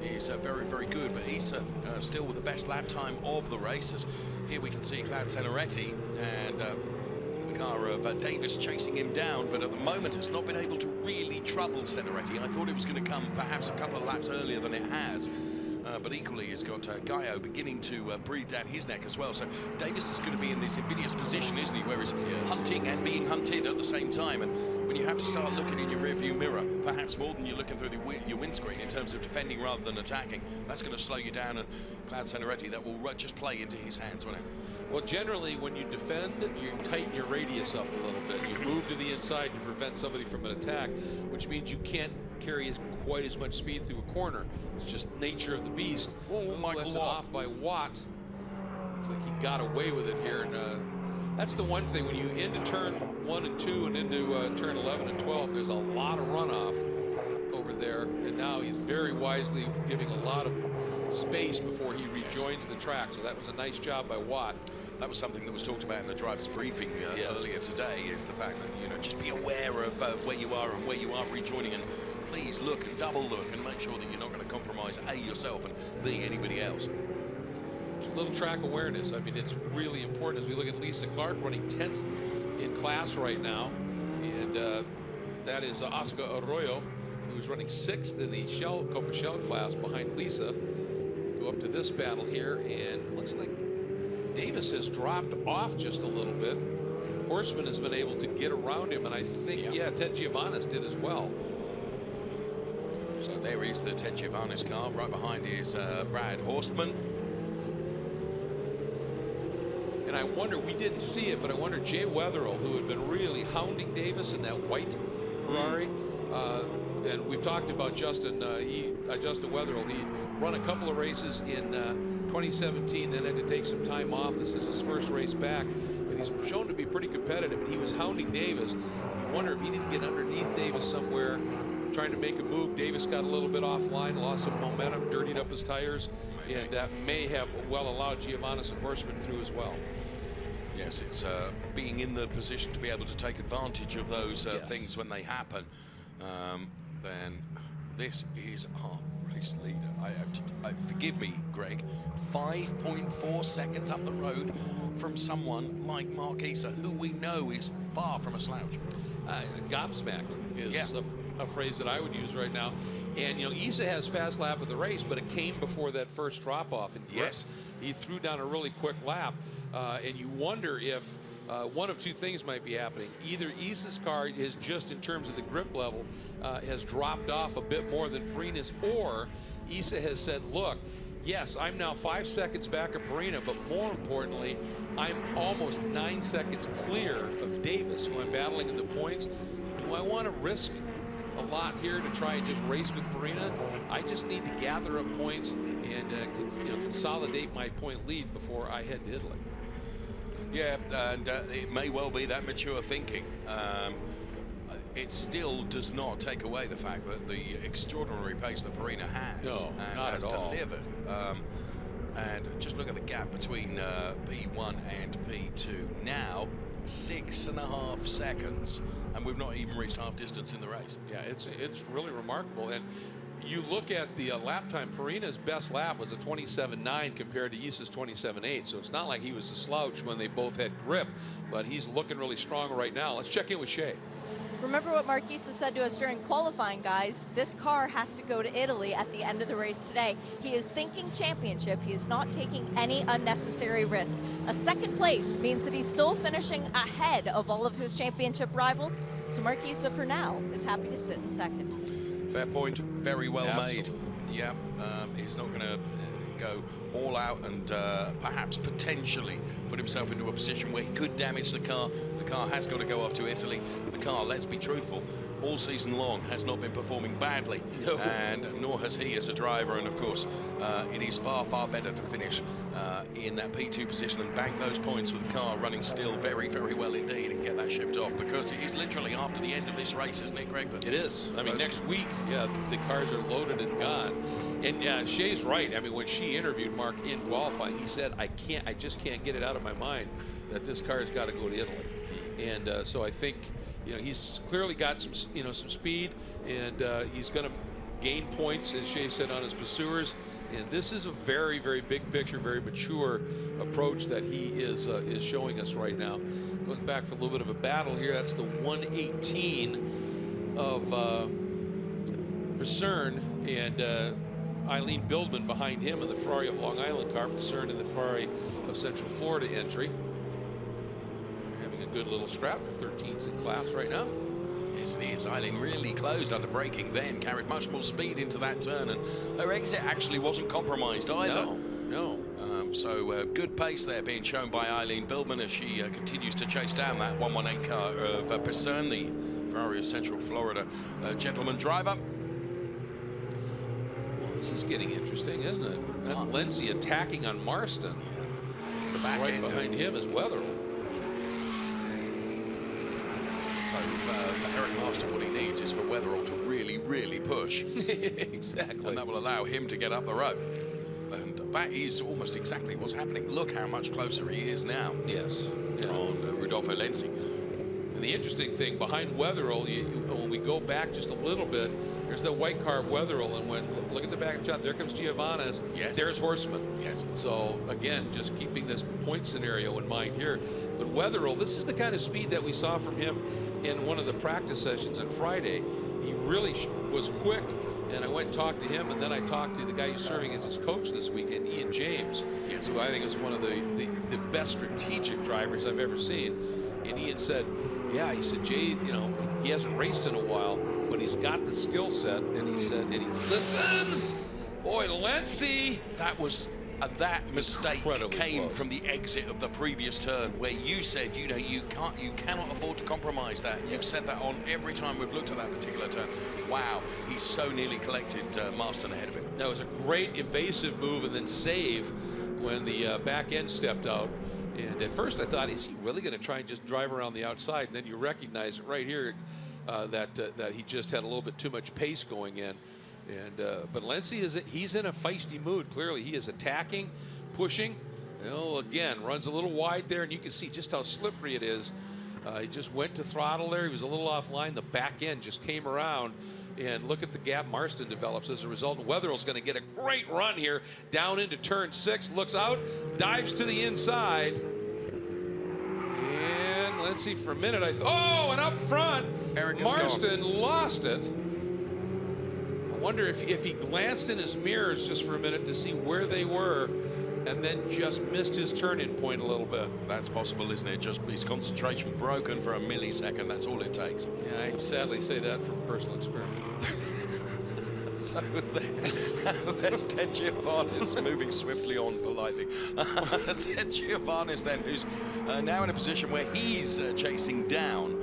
is very, very good, but Issa still with the best lap time of the races. Here we can see Claude Senaretti and the car of Davis chasing him down, but at the moment has not been able to really trouble Senaretti. I thought it was going to come perhaps a couple of laps earlier than it has. But equally, he's got Gaio beginning to breathe down his neck as well. So Davis is going to be in this invidious position, isn't he, where he's hunting and being hunted at the same time. And when you have to start looking in your rearview mirror, perhaps more than you're looking through your windscreen in terms of defending rather than attacking, that's going to slow you down. And Claude Senaretti, that will just play into his hands, won't it? Well, generally, when you defend, you tighten your radius up a little bit. You move to the inside to prevent somebody from an attack, which means you can't carry quite as much speed through a corner. It's just nature of the beast. Oh, Michael Watt. Watt. Off by Watt. Looks like he got away with it here. And that's the one thing, when you into turn 1 and 2 and into turn 11 and 12, there's a lot of runoff over there. And now he's very wisely giving a lot of space before he rejoins the track. So that was a nice job by Watt. That was something that was talked about in the driver's briefing earlier today, is the fact that, you know, just be aware of where you are and where you are rejoining, and please look and double look and make sure that you're not going to compromise A, yourself, and B, anybody else. Just a little track awareness. I mean, it's really important as we look at Lisa Clark running 10th in class right now, and that is Oscar Arroyo, who's running 6th in the Coppa Shell class behind Lisa. Go up to this battle here, and looks like Davis has dropped off just a little bit. Horstman has been able to get around him, and I think, Ted Giovannis did as well. So there is the Ted Giovannis car. Right behind is Brad Horstman. And I wonder, we didn't see it, but I wonder Jay Weatherall, who had been really hounding Davis in that white Ferrari, and we've talked about Justin Weatherall. He run a couple of races in 2017, then had to take some time off. This is his first race back, and he's shown to be pretty competitive, and he was hounding Davis. You wonder if he didn't get underneath Davis somewhere, trying to make a move. Davis got a little bit offline, lost some momentum, dirtied up his tires, and that may have well allowed Giovannis and Horstman through as well. Yes, it's being in the position to be able to take advantage of those things when they happen. Then this is our race race leader. Forgive me, Greg, 5.4 seconds up the road from someone like Mark Issa, who we know is far from a slouch. Gobsmacked is a phrase that I would use right now. And, you know, Issa has fast lap of the race, but it came before that first drop-off. And yes, he threw down a really quick lap. And you wonder if one of two things might be happening. Either Issa's car is just, in terms of the grip level, has dropped off a bit more than Perina's, or Issa has said, look, yes, I'm now 5 seconds back of Perina, but more importantly, I'm almost 9 seconds clear of Davis, who I'm battling in the points. Do I want to risk a lot here to try and just race with Perina? I just need to gather up points and consolidate my point lead before I head to Italy. Yeah, and it may well be that mature thinking. It still does not take away the fact that the extraordinary pace that Perina has has delivered. And just look at the gap between P1 and P2. Now, 6.5 seconds, and we've not even reached half distance in the race. Yeah, it's really remarkable. And you look at the lap time, Perina's best lap was a 27.9 compared to Issa's 27.8. So it's not like he was a slouch when they both had grip, but he's looking really strong right now. Let's check in with Shea. Remember what Mark Issa said to us during qualifying, guys. This car has to go to Italy at the end of the race today. He is thinking championship. He is not taking any unnecessary risk. A second place means that he's still finishing ahead of all of his championship rivals. So Mark Issa, for now, is happy to sit in second. Fair point. Very well Absolutely. made. Yeah, he's not going to go all out and perhaps potentially put himself into a position where he could damage the car. The car has got to go off to Italy. The car, let's be truthful, all season long has not been performing badly, and nor has he as a driver. And of course, it is far, far better to finish in that P2 position and bank those points with the car running still very, very well indeed and get that shipped off, because it is literally after the end of this race, isn't it, Greg? But it is. I mean, next week, yeah, the cars are loaded and gone. And Shea's right. I mean, when she interviewed Mark in qualifying, he said, I just can't get it out of my mind that this car has got to go to Italy. And so I think, he's clearly got some speed, and he's going to gain points, as Shea said, on his pursuers. And this is a very, very big picture, very mature approach that he is showing us right now. Going back for a little bit of a battle here, that's the 118 of Brisern and Eileen Bildman behind him in the Ferrari of Long Island car, Brisern in the Ferrari of Central Florida entry. Having a good little scrap for 13s in class right now. Yes, it is. Eileen really closed under braking then, carried much more speed into that turn, and her exit actually wasn't compromised either. No. So good pace there being shown by Eileen Bildman as she continues to chase down that 118 car of Brisern, the Ferrari of Central Florida gentleman driver. Well, this is getting interesting, isn't it? That's Lenzi attacking on Marston. Yeah. The back right end behind him is Weatherall. So for Eric Marston, what he needs is for Weatherall to really, really push. Exactly. And that will allow him to get up the road. And that is almost exactly what's happening. Look how much closer he is now. Yes. Yeah. On Rodolfo Lenzi. And the interesting thing, behind Weatherall, when we go back just a little bit, there's the white car of Weatherall, and look at the back shot, there comes Giovanna's, yes. There's Horseman. Yes. So again, just keeping this point scenario in mind here. But Weatherall, this is the kind of speed that we saw from him in one of the practice sessions on Friday. He really was quick, and I went and talked to him, and then I talked to the guy who's serving as his coach this weekend, Ian James, yes. who I think is one of the best strategic drivers I've ever seen. And Ian said, yeah, he said, Jay, he hasn't raced in a while, but he's got the skill set, and he said, and he listens. Boy, Lenzi, that mistake came close. from the exit of the previous turn, where you said, you cannot afford to compromise that. You've said that on every time we've looked at that particular turn. Wow, he's so nearly collected Marston ahead of him. That was a great evasive move and then save when the back end stepped out. And at first I thought, is he really going to try and just drive around the outside? And then you recognize it right here that he just had a little bit too much pace going in. And but Lenzi he's in a feisty mood. Clearly, he is attacking, pushing. Again, runs a little wide there, and you can see just how slippery it is. He just went to throttle there. He was a little offline. The back end just came around And look at the gap Marston develops as a result. And Wetherell's going to get a great run here down into turn 6. Looks out, dives to the inside. And let's see, for a minute, oh, and up front, Marston lost it. I wonder if he glanced in his mirrors just for a minute to see where they were, and then just missed his turn-in point a little bit. That's possible, isn't it? Just his concentration broken for a millisecond. That's all it takes. Yeah, I sadly say that from personal experience. So there's Ted Giovannis moving swiftly on politely. Ted Giovannis then, who's now in a position where he's chasing down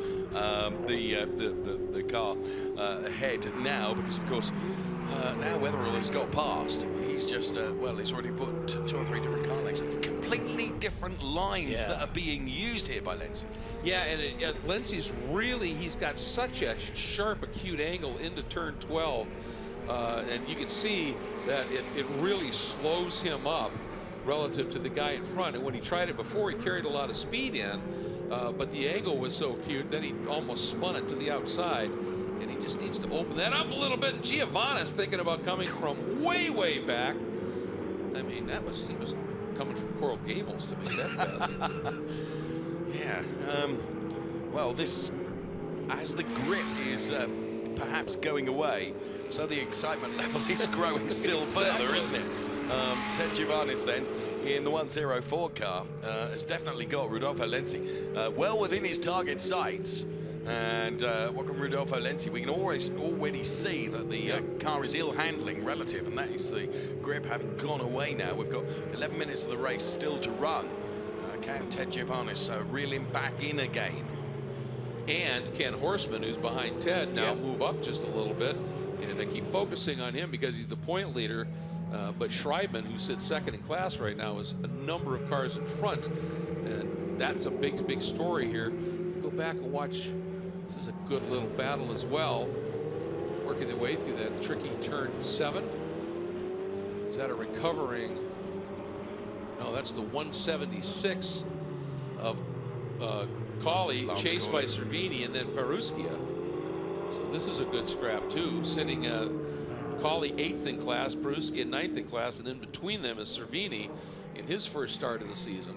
the car ahead now, because of course now Wetherell has got past. He's just he's already put 2 or 3 different car lengths, completely different lines that are being used here by Lenzi. Yeah, and Lenzi's really, he's got such a sharp, acute angle into turn 12. And you can see that it really slows him up relative to the guy in front. And when he tried it before, he carried a lot of speed in, but the angle was so acute, then he almost spun it to the outside. And he just needs to open that up a little bit. And Giovannis thinking about coming from way, way back. I mean, he was coming from Coral Gables to make that pass. Yeah. Well, this, as the grip is perhaps going away, so the excitement level is growing still further, isn't it? Ted Giovannis then in the 104 car has definitely got Rodolfo Lenzi well within his target sights. And what can Rodolfo Lenzi? We can already see that the car is ill handling relative, and that is the grip having gone away now. We've got 11 minutes of the race still to run. Can Ted Giovannis reel him back in again? And can Horseman, who's behind Ted, now move up just a little bit? And I keep focusing on him because he's the point leader. But Schreibman, who sits second in class right now, is a number of cars in front. And that's a big, big story here. Go back and watch. This is a good little battle as well. Working their way through that tricky turn 7. Is that a recovering? No, that's the 176 of Cawley, chased by Cervini, and then Peruskia. So this is a good scrap too. Sitting Cawley 8th in class, Peruskia 9th in class, and in between them is Cervini in his first start of the season.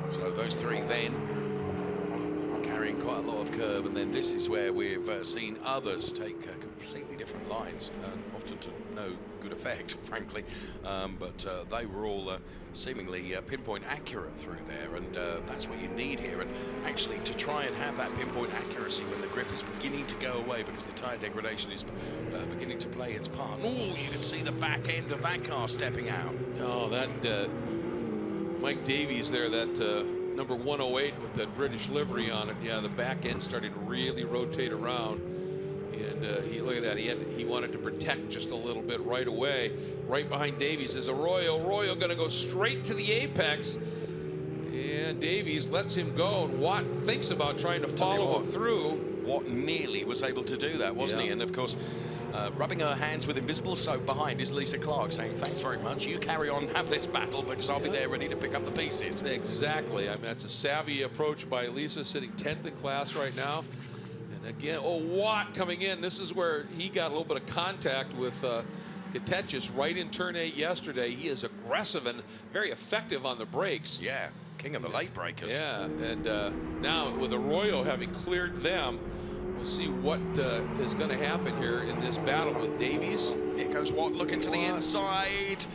So those 3 then carrying quite a lot of curb, and then this is where we've seen others take completely different lines, often to no good effect, frankly. But they were all seemingly pinpoint accurate through there, and that's what you need here. And actually, to try and have that pinpoint accuracy when the grip is beginning to go away because the tyre degradation is beginning to play its part. Oh, you can see the back end of that car stepping out. Oh, that Mike Davies there, that number 108 with that British livery on it. Yeah, the back end started to really rotate around. And look at that. He wanted to protect just a little bit right away. Right behind Davies is Arroyo. Arroyo going to go straight to the apex. And Davies lets him go. And Watt thinks about trying to follow him through. Watt nearly was able to do that, wasn't he? And of course, rubbing her hands with invisible soap behind is Lisa Clark, saying, thanks very much. You carry on, have this battle, because I'll be there ready to pick up the pieces. Exactly. I mean, that's a savvy approach by Lisa, sitting 10th in class right now. And again, Watt coming in. This is where he got a little bit of contact with Katechis right in turn 8 yesterday. He is aggressive and very effective on the brakes. Yeah, king of the late breakers. Yeah, and now with Arroyo having cleared them, we'll see what is going to happen here in this battle with Davies. Here goes Watt looking to the inside.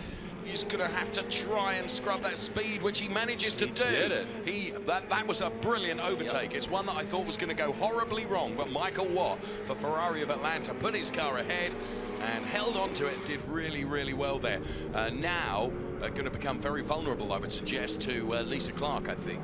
He's going to have to try and scrub that speed, which he manages to do. Did it. That was a brilliant overtake. It's one that I thought was going to go horribly wrong, but Michael Watt for Ferrari of Atlanta put his car ahead and held on to it, did really, really well there. Now going to become very vulnerable, I would suggest, to Lisa Clark, I think.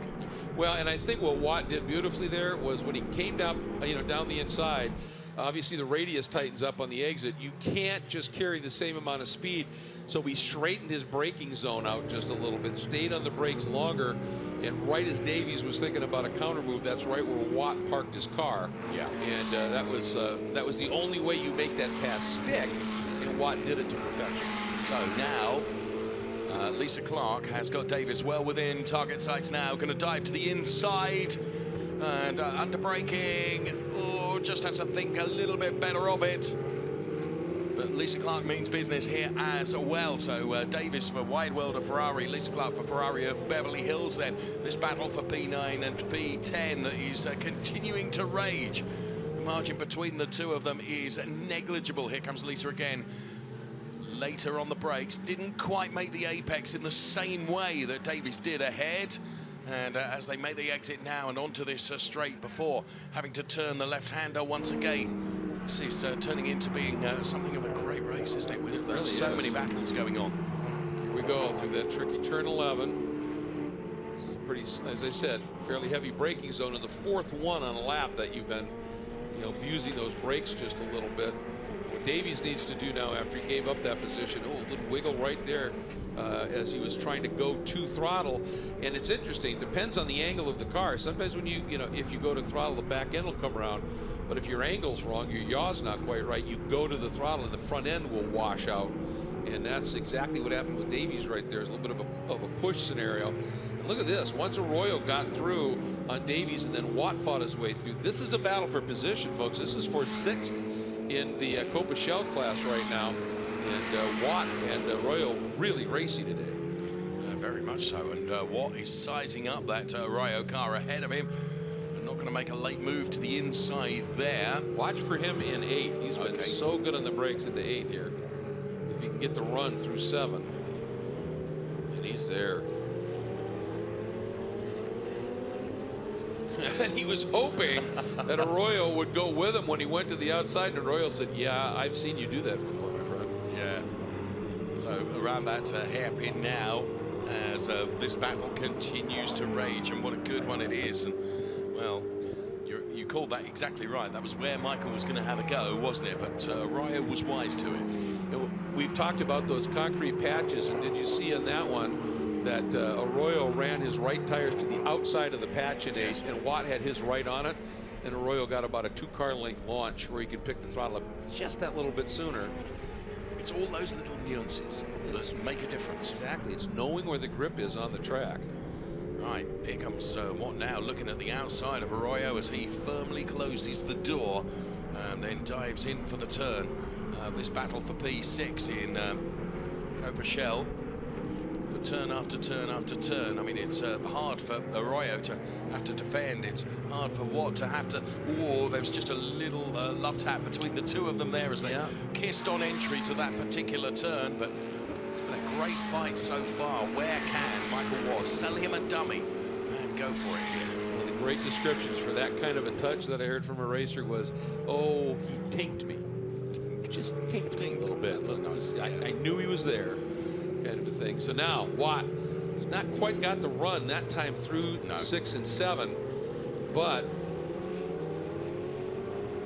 Well, and I think what Watt did beautifully there was when he came down, down the inside, obviously the radius tightens up on the exit. You can't just carry the same amount of speed. So he straightened his braking zone out just a little bit, stayed on the brakes longer, and right as Davies was thinking about a counter move, that's right where Watt parked his car. Yeah. And that was the only way you make that pass stick, and Watt did it to perfection. So now Lisa Clark has got Davis well within target sights now, going to dive to the inside. And under braking, oh, just has to think a little bit better of it. But Lisa Clark means business here as well. So Davis for Wide World of Ferrari, Lisa Clark for Ferrari of Beverly Hills then. This battle for P9 and P10 is continuing to rage. The margin between the two of them is negligible. Here comes Lisa again. Later on the brakes, didn't quite make the apex in the same way that Davis did ahead. And as they make the exit now and onto this straight before having to turn the left-hander once again. This is turning into being something of a great race, isn't it? With really so is. many battles going on. Here we go through that tricky turn 11. This is pretty, as I said, fairly heavy braking zone, and the fourth one on a lap that you've been, abusing those brakes just a little bit. What Davies needs to do now after he gave up that position, a little wiggle right there as he was trying to go to throttle. And it's interesting, depends on the angle of the car. Sometimes when if you go to throttle, the back end will come around. But if your angle's wrong, your yaw's not quite right, you go to the throttle and the front end will wash out. And that's exactly what happened with Davies right there. It's a little bit of a push scenario. And look at this. Once Arroyo got through on Davies and then Watt fought his way through. This is a battle for position, folks. This is for 6th in the Coppa Shell class right now. And Watt and Arroyo really racy today. Very much so. And Watt is sizing up that Arroyo car ahead of him. Not going to make a late move to the inside there. Watch for him in 8. He's been so good on the brakes into 8 here. If he can get the run through 7. And he's there. And he was hoping that Arroyo would go with him when he went to the outside. And Arroyo said, yeah, I've seen you do that before, my friend. Yeah. So around that hairpin now as this battle continues to rage. And what a good one it is. And, well, you called that exactly right. That was where Michael was going to have a go, wasn't it? But Arroyo was wise to it. We've talked about those concrete patches, and did you see on that one that Arroyo ran his right tires to the outside of the patch in 8, and Watt had his right on it, and Arroyo got about a 2-car length launch where he could pick the throttle up just that little bit sooner. It's all those little nuances that make a difference. Exactly. It's knowing where the grip is on the track. Right, here comes Watt now, looking at the outside of Arroyo as he firmly closes the door and then dives in for the turn. This battle for P6 in Coppa Shell, for turn after turn after turn. I mean, it's hard for Arroyo to have to defend. It's hard for Watt to have to. Oh, there's just a little love tap between the two of them there as they kissed on entry to that particular turn. But it's been a great fight so far. Where can Michael Watt sell him a dummy and go for it here? One of the great descriptions for that kind of a touch that I heard from a racer was, oh, he tinked me. Just tinked me a little bit. I knew he was there, kind of a thing. So now Watt has not quite got the run that time through 6 and 7, but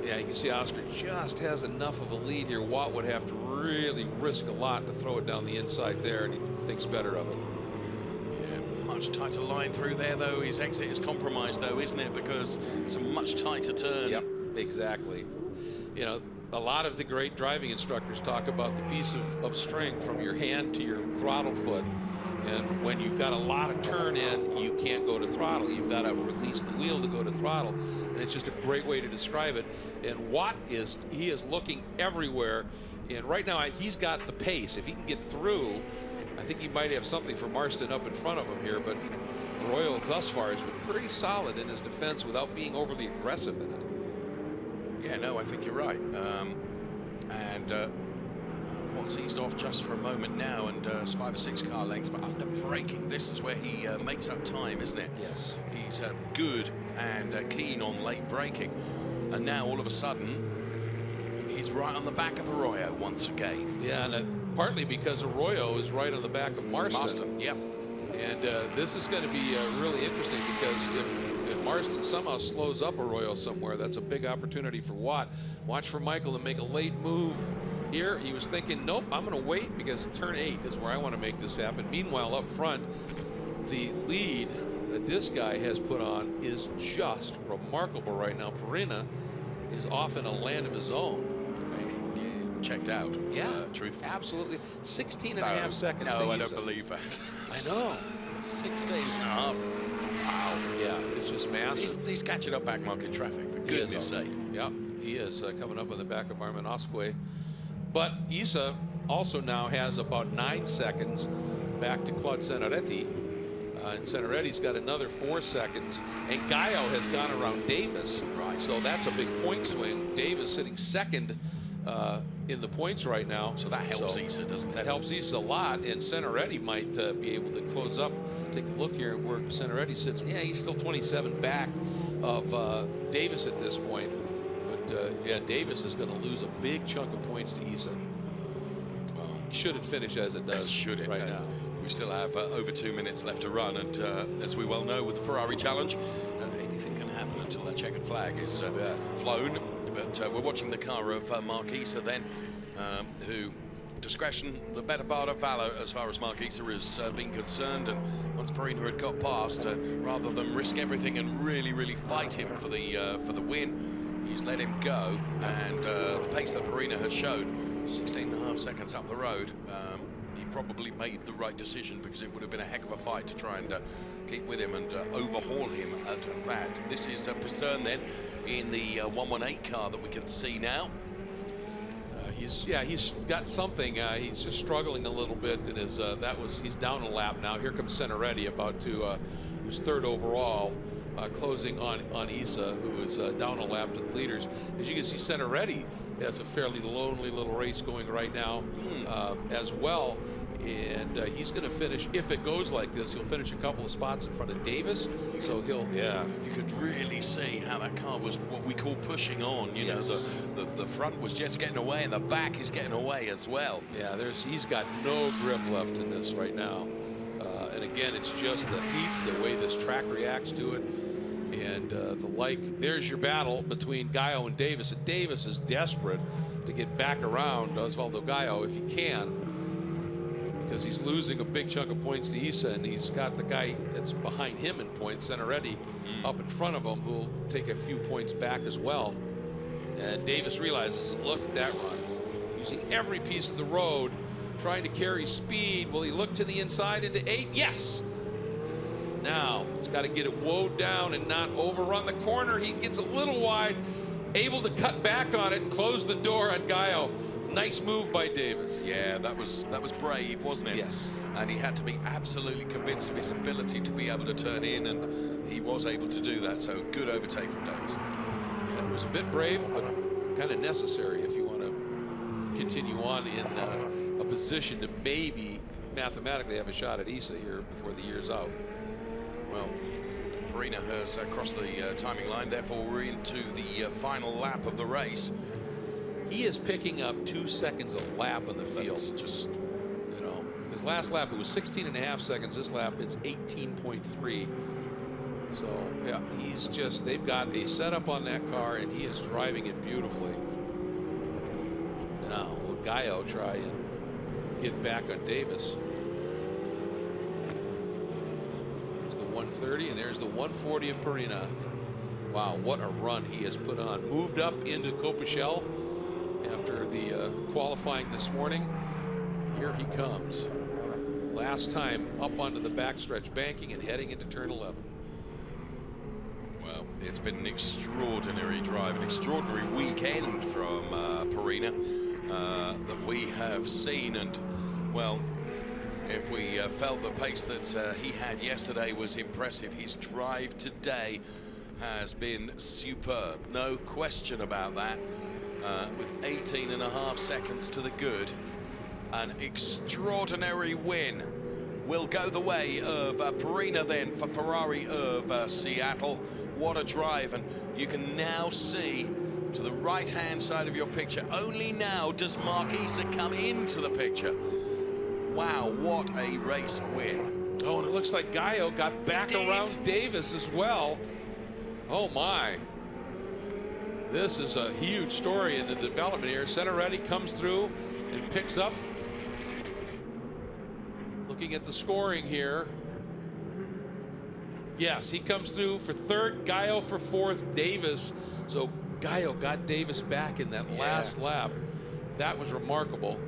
yeah, you can see Oscar just has enough of a lead here. Watt would have to really risk a lot to throw it down the inside there, and he thinks better of it. Yeah, much tighter line through there, though. His exit is compromised, though, isn't it? Because it's a much tighter turn. Yep, exactly. A lot of the great driving instructors talk about the piece of string from your hand to your throttle foot. And when you've got a lot of turn in, you can't go to throttle. You've got to release the wheel to go to throttle. And it's just a great way to describe it. And Watt is looking everywhere. And right now, he's got the pace. If he can get through, I think he might have something for Marston up in front of him here. But Arroyo thus far has been pretty solid in his defense without being overly aggressive in it. Yeah, no, I think you're right. Watt's eased off just for a moment now, and it's 5 or 6 car lengths, but under braking, this is where he makes up time, isn't it? Yes. He's good and keen on late braking. And now, all of a sudden, he's right on the back of Arroyo once again. Yeah, and partly because Arroyo is right on the back of Marston. Yep. And this is going to be really interesting because if Marston somehow slows up Arroyo somewhere, that's a big opportunity for Watt. Watch for Michael to make a late move here. He was thinking, nope, I'm going to wait because turn 8 is where I want to make this happen. Meanwhile, up front, the lead that this guy has put on is just remarkable right now. Perina is off in a land of his own. Checked out. Yeah, truthfully. Absolutely. 16 and a half seconds. No, I don't believe that. I know. 16 and a half. Wow. Yeah, it's just massive. He's catching up back mark in traffic, for goodness sake. Yeah, he is coming up on the back of Armanosque. But Issa also now has about 9 seconds back to Claude Senaretti. And Senaretti's got another 4 seconds. And Gallo has gone around Davis. Right. So that's a big point swing. Davis sitting second in the points right now. So that helps Issa, doesn't it? That helps Issa a lot. And Senaretti might be able to close up. Take a look here where Senaretti sits. Yeah, he's still 27 back of Davis at this point. But yeah, Davis is going to lose a big chunk of points to Issa. Should it finish as it does should it right now? We still have over 2 minutes left to run, and as we well know with the Ferrari Challenge, anything can happen until that checkered flag is flown. But we're watching the car of Mark Issa then, who discretion, the better part of valor as far as Mark Issa is being concerned. And once Perina had got past, rather than risk everything and really fight him for the win, he's let him go. And the pace that Perina has shown, 16.5 seconds up the road, he probably made the right decision, because it would have been a heck of a fight to try and keep with him and overhaul him at that. This is Pisern then in the 118 car that we can see now. He's got something. He's just struggling a little bit in his. He's down a lap now. Here comes Senaretti, about to who's third overall, closing on Issa, who is down a lap to the leaders. As you can see, Senaretti has a fairly lonely little race going right now as well. And he's going to finish, if it goes like this, he'll finish a couple of spots in front of Davis. So he'll, you could really see how that car was what we call pushing on. You know, the front was just getting away, and the back is getting away as well. Yeah, he's got no grip left in this right now. And again, it's just the heat, the way this track reacts to it, and the like. There's your battle between Gallo and Davis. And Davis is desperate to get back around Osvaldo Gallo if he can, because he's losing a big chunk of points to Issa, and he's got the guy that's behind him in points, Senaretti, up in front of him, who'll take a few points back as well. And Davis realizes, look at that run, using every piece of the road, trying to carry speed. Will he look to the inside into 8? Yes! Now, he's got to get it woed down and not overrun the corner. He gets a little wide, able to cut back on it and close the door on Gallo. Nice move by Davis. Yeah, that was brave, wasn't it? Yes. And he had to be absolutely convinced of his ability to be able to turn in, and he was able to do that. So good overtake from Davis. Yeah, it was a bit brave, but kind of necessary if you want to continue on in a position to maybe mathematically have a shot at Issa here before the year's out. Well, Perina has crossed the timing line. Therefore, we're into the final lap of the race. He is picking up 2 seconds a lap on the field. That's just, you know, his last lap it was 16.5 seconds. This lap it's 18.3. So yeah, they've got a setup on that car, and he is driving it beautifully. Now will Gallo try and get back on Davis? There's the 130, and there's the 140 of Perina. Wow, what a run he has put on. Moved up into Coppa after the qualifying this morning. Here he comes. Last time up onto the backstretch, banking and heading into turn 11. well, it's been an extraordinary drive, an extraordinary weekend from Perina that we have seen. And, well, if we felt the pace that he had yesterday was impressive, his drive today has been superb. No question about that. With 18.5 seconds to the good, an extraordinary win will go the way of Perina then for Ferrari of Seattle. What a drive. And you can now see to the right hand side of your picture, only now does Mark Issa come into the picture. Wow, what a race win. Oh, and it looks like Gallo got back around Davis as well. Oh my. This is a huge story in the development here. Senaretti comes through and picks up. Looking at the scoring here. Yes, he comes through for third, Gallo for fourth, Davis. So Gallo got Davis back in that last lap. That was remarkable.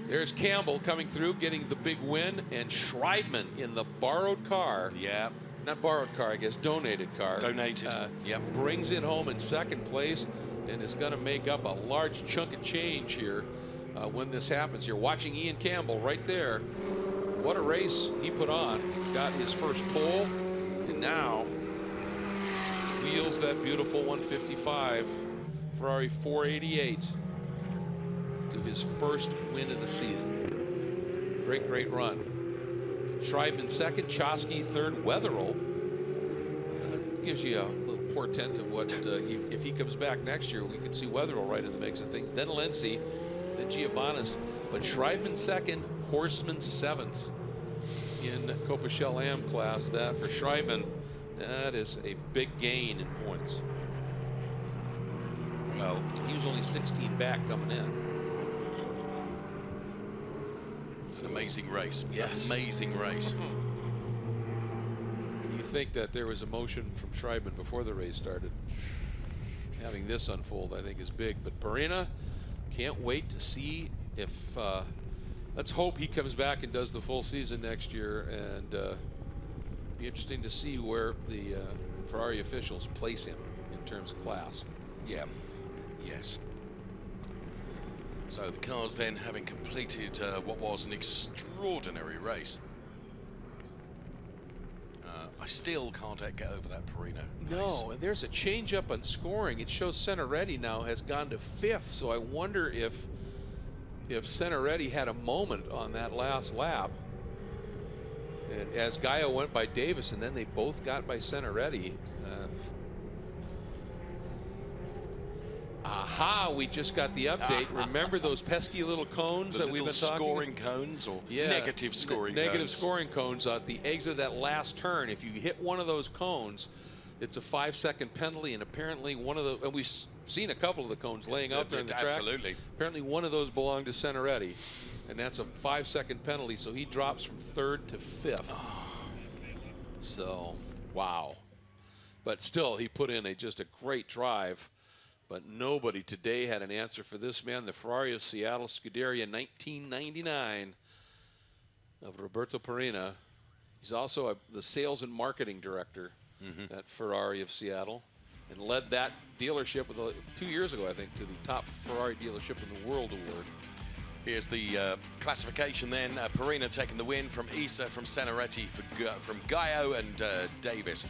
There's Campbell coming through, getting the big win, and Schreidman in the borrowed car. Yeah. not borrowed car, I guess, donated car. Donated, yep. Brings it home in second place and is going to make up a large chunk of change here when this happens. You're watching Ian Campbell right there. What a race he put on. Got his first pole, and now wheels that beautiful 155 Ferrari 488 to his first win of the season. Great, great run. Schreibman second, Chosky third, Weatherall. Gives you a little portent of what, if he comes back next year, we could see Weatherall right in the mix of things. Then Lenzi, then Giovannis. But Schreibman second, Horseman seventh in Coppa Shell Am class. That for Schreibman, that is a big gain in points. Well, he was only 16 back coming in. It's an amazing race. Yes. Amazing race. You think that there was emotion from Schreibman before the race started. Having this unfold, I think, is big. But Perina, can't wait to see if, let's hope he comes back and does the full season next year, and be interesting to see where the Ferrari officials place him in terms of class. Yeah, yes. So the cars then having completed what was an extraordinary race. I still can't get over that Perina race. No, and there's a change up on scoring. It shows Senaretti now has gone to fifth, so I wonder if Senaretti had a moment on that last lap. And as Gaio went by Davis, and then they both got by Senaretti. Aha, we just got the update. Remember those pesky little cones that we've been talking about? Scoring cones or negative scoring cones? Negative scoring cones at the exit of that last turn. If you hit one of those cones, it's a 5-second penalty, and apparently one of the, and we've seen a couple of the cones laying out there in the track. Absolutely. Apparently one of those belonged to Senaretti, and that's a 5-second penalty, so he drops from third to fifth. So, wow. But still, he put in just a great drive. But nobody today had an answer for this man, the Ferrari of Seattle Scuderia 1999 of Roberto Perina. He's also the sales and marketing director at Ferrari of Seattle, and led that dealership with 2 years ago, I think, to the top Ferrari dealership in the world award. Here's the classification then. Perina taking the win from Issa, from Senaretti, from Gaio and Davis.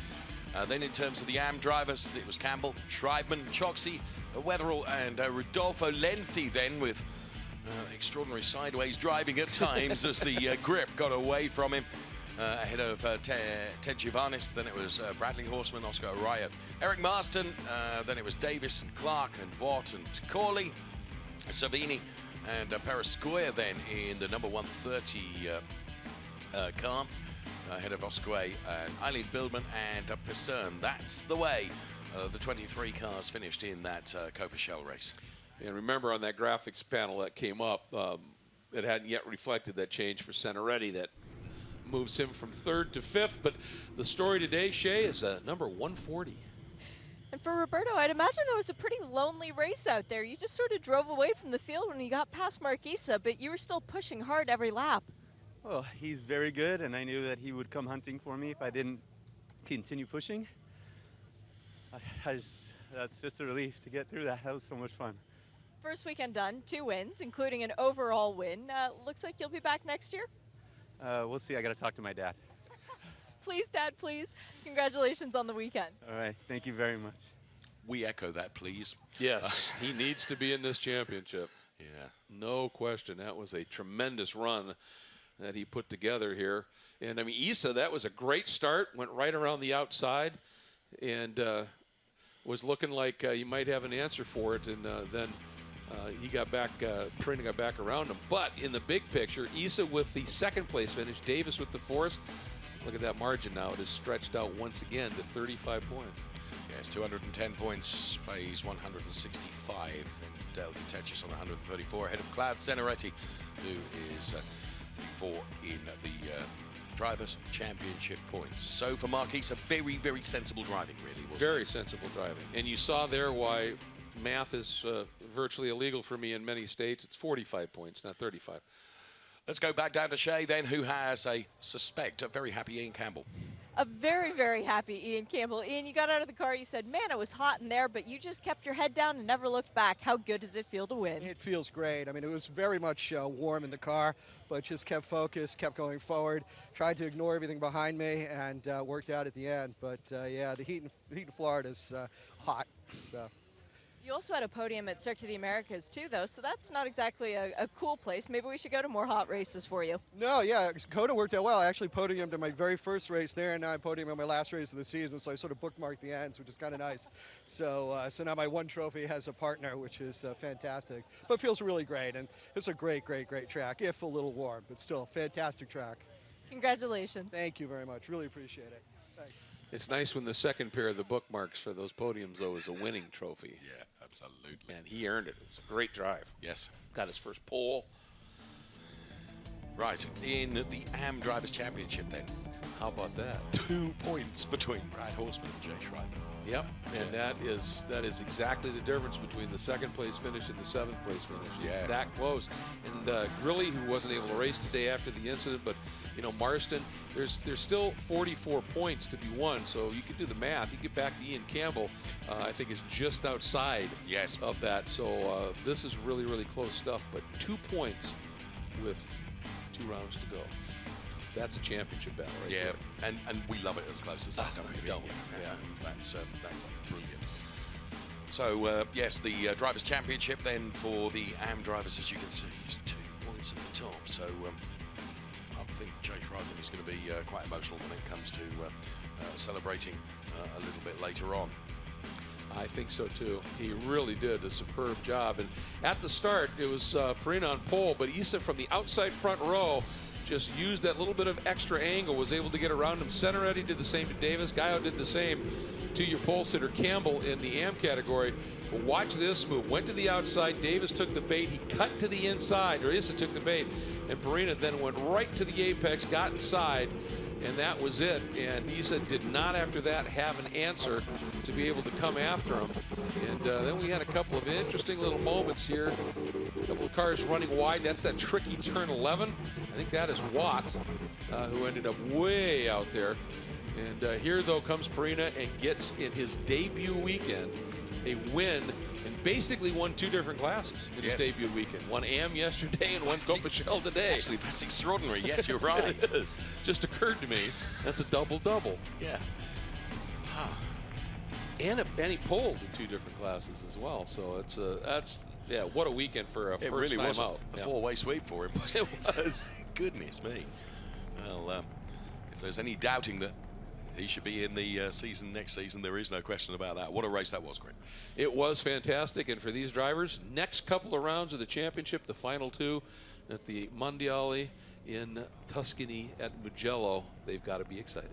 Then in terms of the AM drivers, it was Campbell, Schreibman, Choxy, Weatherall, and Rodolfo Lenzi then with extraordinary sideways driving at times as the grip got away from him. Ahead of Ted Giovannis, then it was Bradley Horseman, Oscar Araya, Eric Marston, then it was Davis and Clark and Vaught and Corley, Savini and Perescoia then in the number 130 car. Ahead of Oscar and Eileen Bildman and Pisern. That's the way the 23 cars finished in that Coppa Shell race. And remember on that graphics panel that came up, it hadn't yet reflected that change for Senaretti that moves him from third to fifth. But the story today, Shea, is number 140. And for Roberto, I'd imagine that was a pretty lonely race out there. You just sort of drove away from the field when you got past Marquisa, but you were still pushing hard every lap. Well, he's very good, and I knew that he would come hunting for me if I didn't continue pushing. That's just a relief to get through that. That was so much fun. First weekend done, 2 wins, including an overall win. Looks like you'll be back next year? We'll see. I got to talk to my dad. Please, Dad, please. Congratulations on the weekend. All right. Thank you very much. We echo that, please. Yes, he needs to be in this championship. Yeah. No question. That was a tremendous run that he put together here. And I mean, Issa, that was a great start, went right around the outside, and was looking like you might have an answer for it, and then he got back, Perina got back around him. But in the big picture, Issa with the second place finish, Davis with the fourth. Look at that margin now. It is stretched out once again to 35 points. Yes, 210 points, plays 165, and Dale Tetchis on 134, ahead of Cloud Senaretti, who is in the Drivers' Championship points. So for Marquis, a very, very sensible driving, really. Very sensible driving. And you saw there why math is virtually illegal for me in many states. It's 45 points, not 35. Let's go back down to Shea then, who has a suspect, a very happy Ian Campbell. A very, very happy Ian Campbell. Ian, you got out of the car, you said, man, it was hot in there, but you just kept your head down and never looked back. How good does it feel to win? It feels great. I mean, it was very much warm in the car, but just kept focused, kept going forward, tried to ignore everything behind me, and worked out at the end. But yeah, the heat in Florida is hot. So. You also had a podium at Circuit of the Americas too, though, so that's not exactly a cool place. Maybe we should go to more hot races for you. No, yeah, Coda worked out well. I actually podiumed in my very first race there, and now I podiumed in my last race of the season, so I sort of bookmarked the ends, which is kind of nice. So so now my one trophy has a partner, which is fantastic. But feels really great, and it's a great, great, great track, if a little warm, but still, fantastic track. Congratulations. Thank you very much. Really appreciate it. Thanks. It's nice when the second pair of the bookmarks for those podiums, though, is a winning trophy. Yeah, absolutely. And he earned it. It was a great drive. Yes. Got his first pole. Right, in the AM Drivers' Championship then, How about that? 2 points between Brad Horseman and Jay Schreiber. Yep, and that is exactly the difference between the second place finish and the seventh place finish. Yeah. It's that close. And Grilly, who wasn't able to race today after the incident, but you know, Marston, there's still 44 points to be won, so you can do the math. You get back to Ian Campbell, I think is just outside Yes. of that. So this is really, really close stuff, but 2 points with 2 rounds to go. That's a championship battle right Yeah, there. and we love it as close as that, don't we? don't. Yeah, that's brilliant. So yes, the Drivers' Championship then for the AM drivers, as you can see, is 2 points at the top. So I think Jay Schreiber is going to be quite emotional when it comes to celebrating a little bit later on. I think so too. He really did a superb job. And at the start, it was Perina on pole, but Issa from the outside front row just used that little bit of extra angle, was able to get around him. Centeretti did the same to Davis. Gallo did the same to your pole sitter Campbell in the AM category. But watch this move. Went to the outside. Davis took the bait. He cut to the inside, or Issa took the bait. And Perina then went right to the apex, got inside, and that was it. And Issa did not, after that, have an answer to be able to come after him. And then we had a couple of interesting little moments here. A couple of cars running wide. That's that tricky turn 11. I think that is Watt, who ended up way out there. And here, though, comes Perina and gets, in his debut weekend, a win, and basically won 2 different classes in his debut weekend. One AM yesterday and one Coppa Shell today. Actually, that's extraordinary. Yes, you're right. It is. Just occurred to me, that's a double-double. Yeah. And he polled in 2 different classes as well. So that's what a weekend for a It first really time was out. a 4-way sweep for him. It was. Goodness me. Well, if there's any doubting that he should be in the season next season, there is no question about that. What a race that was, Greg. It was fantastic, and for these drivers, next couple of rounds of the championship, the final 2 at the Mondiali in Tuscany at Mugello, they've got to be excited.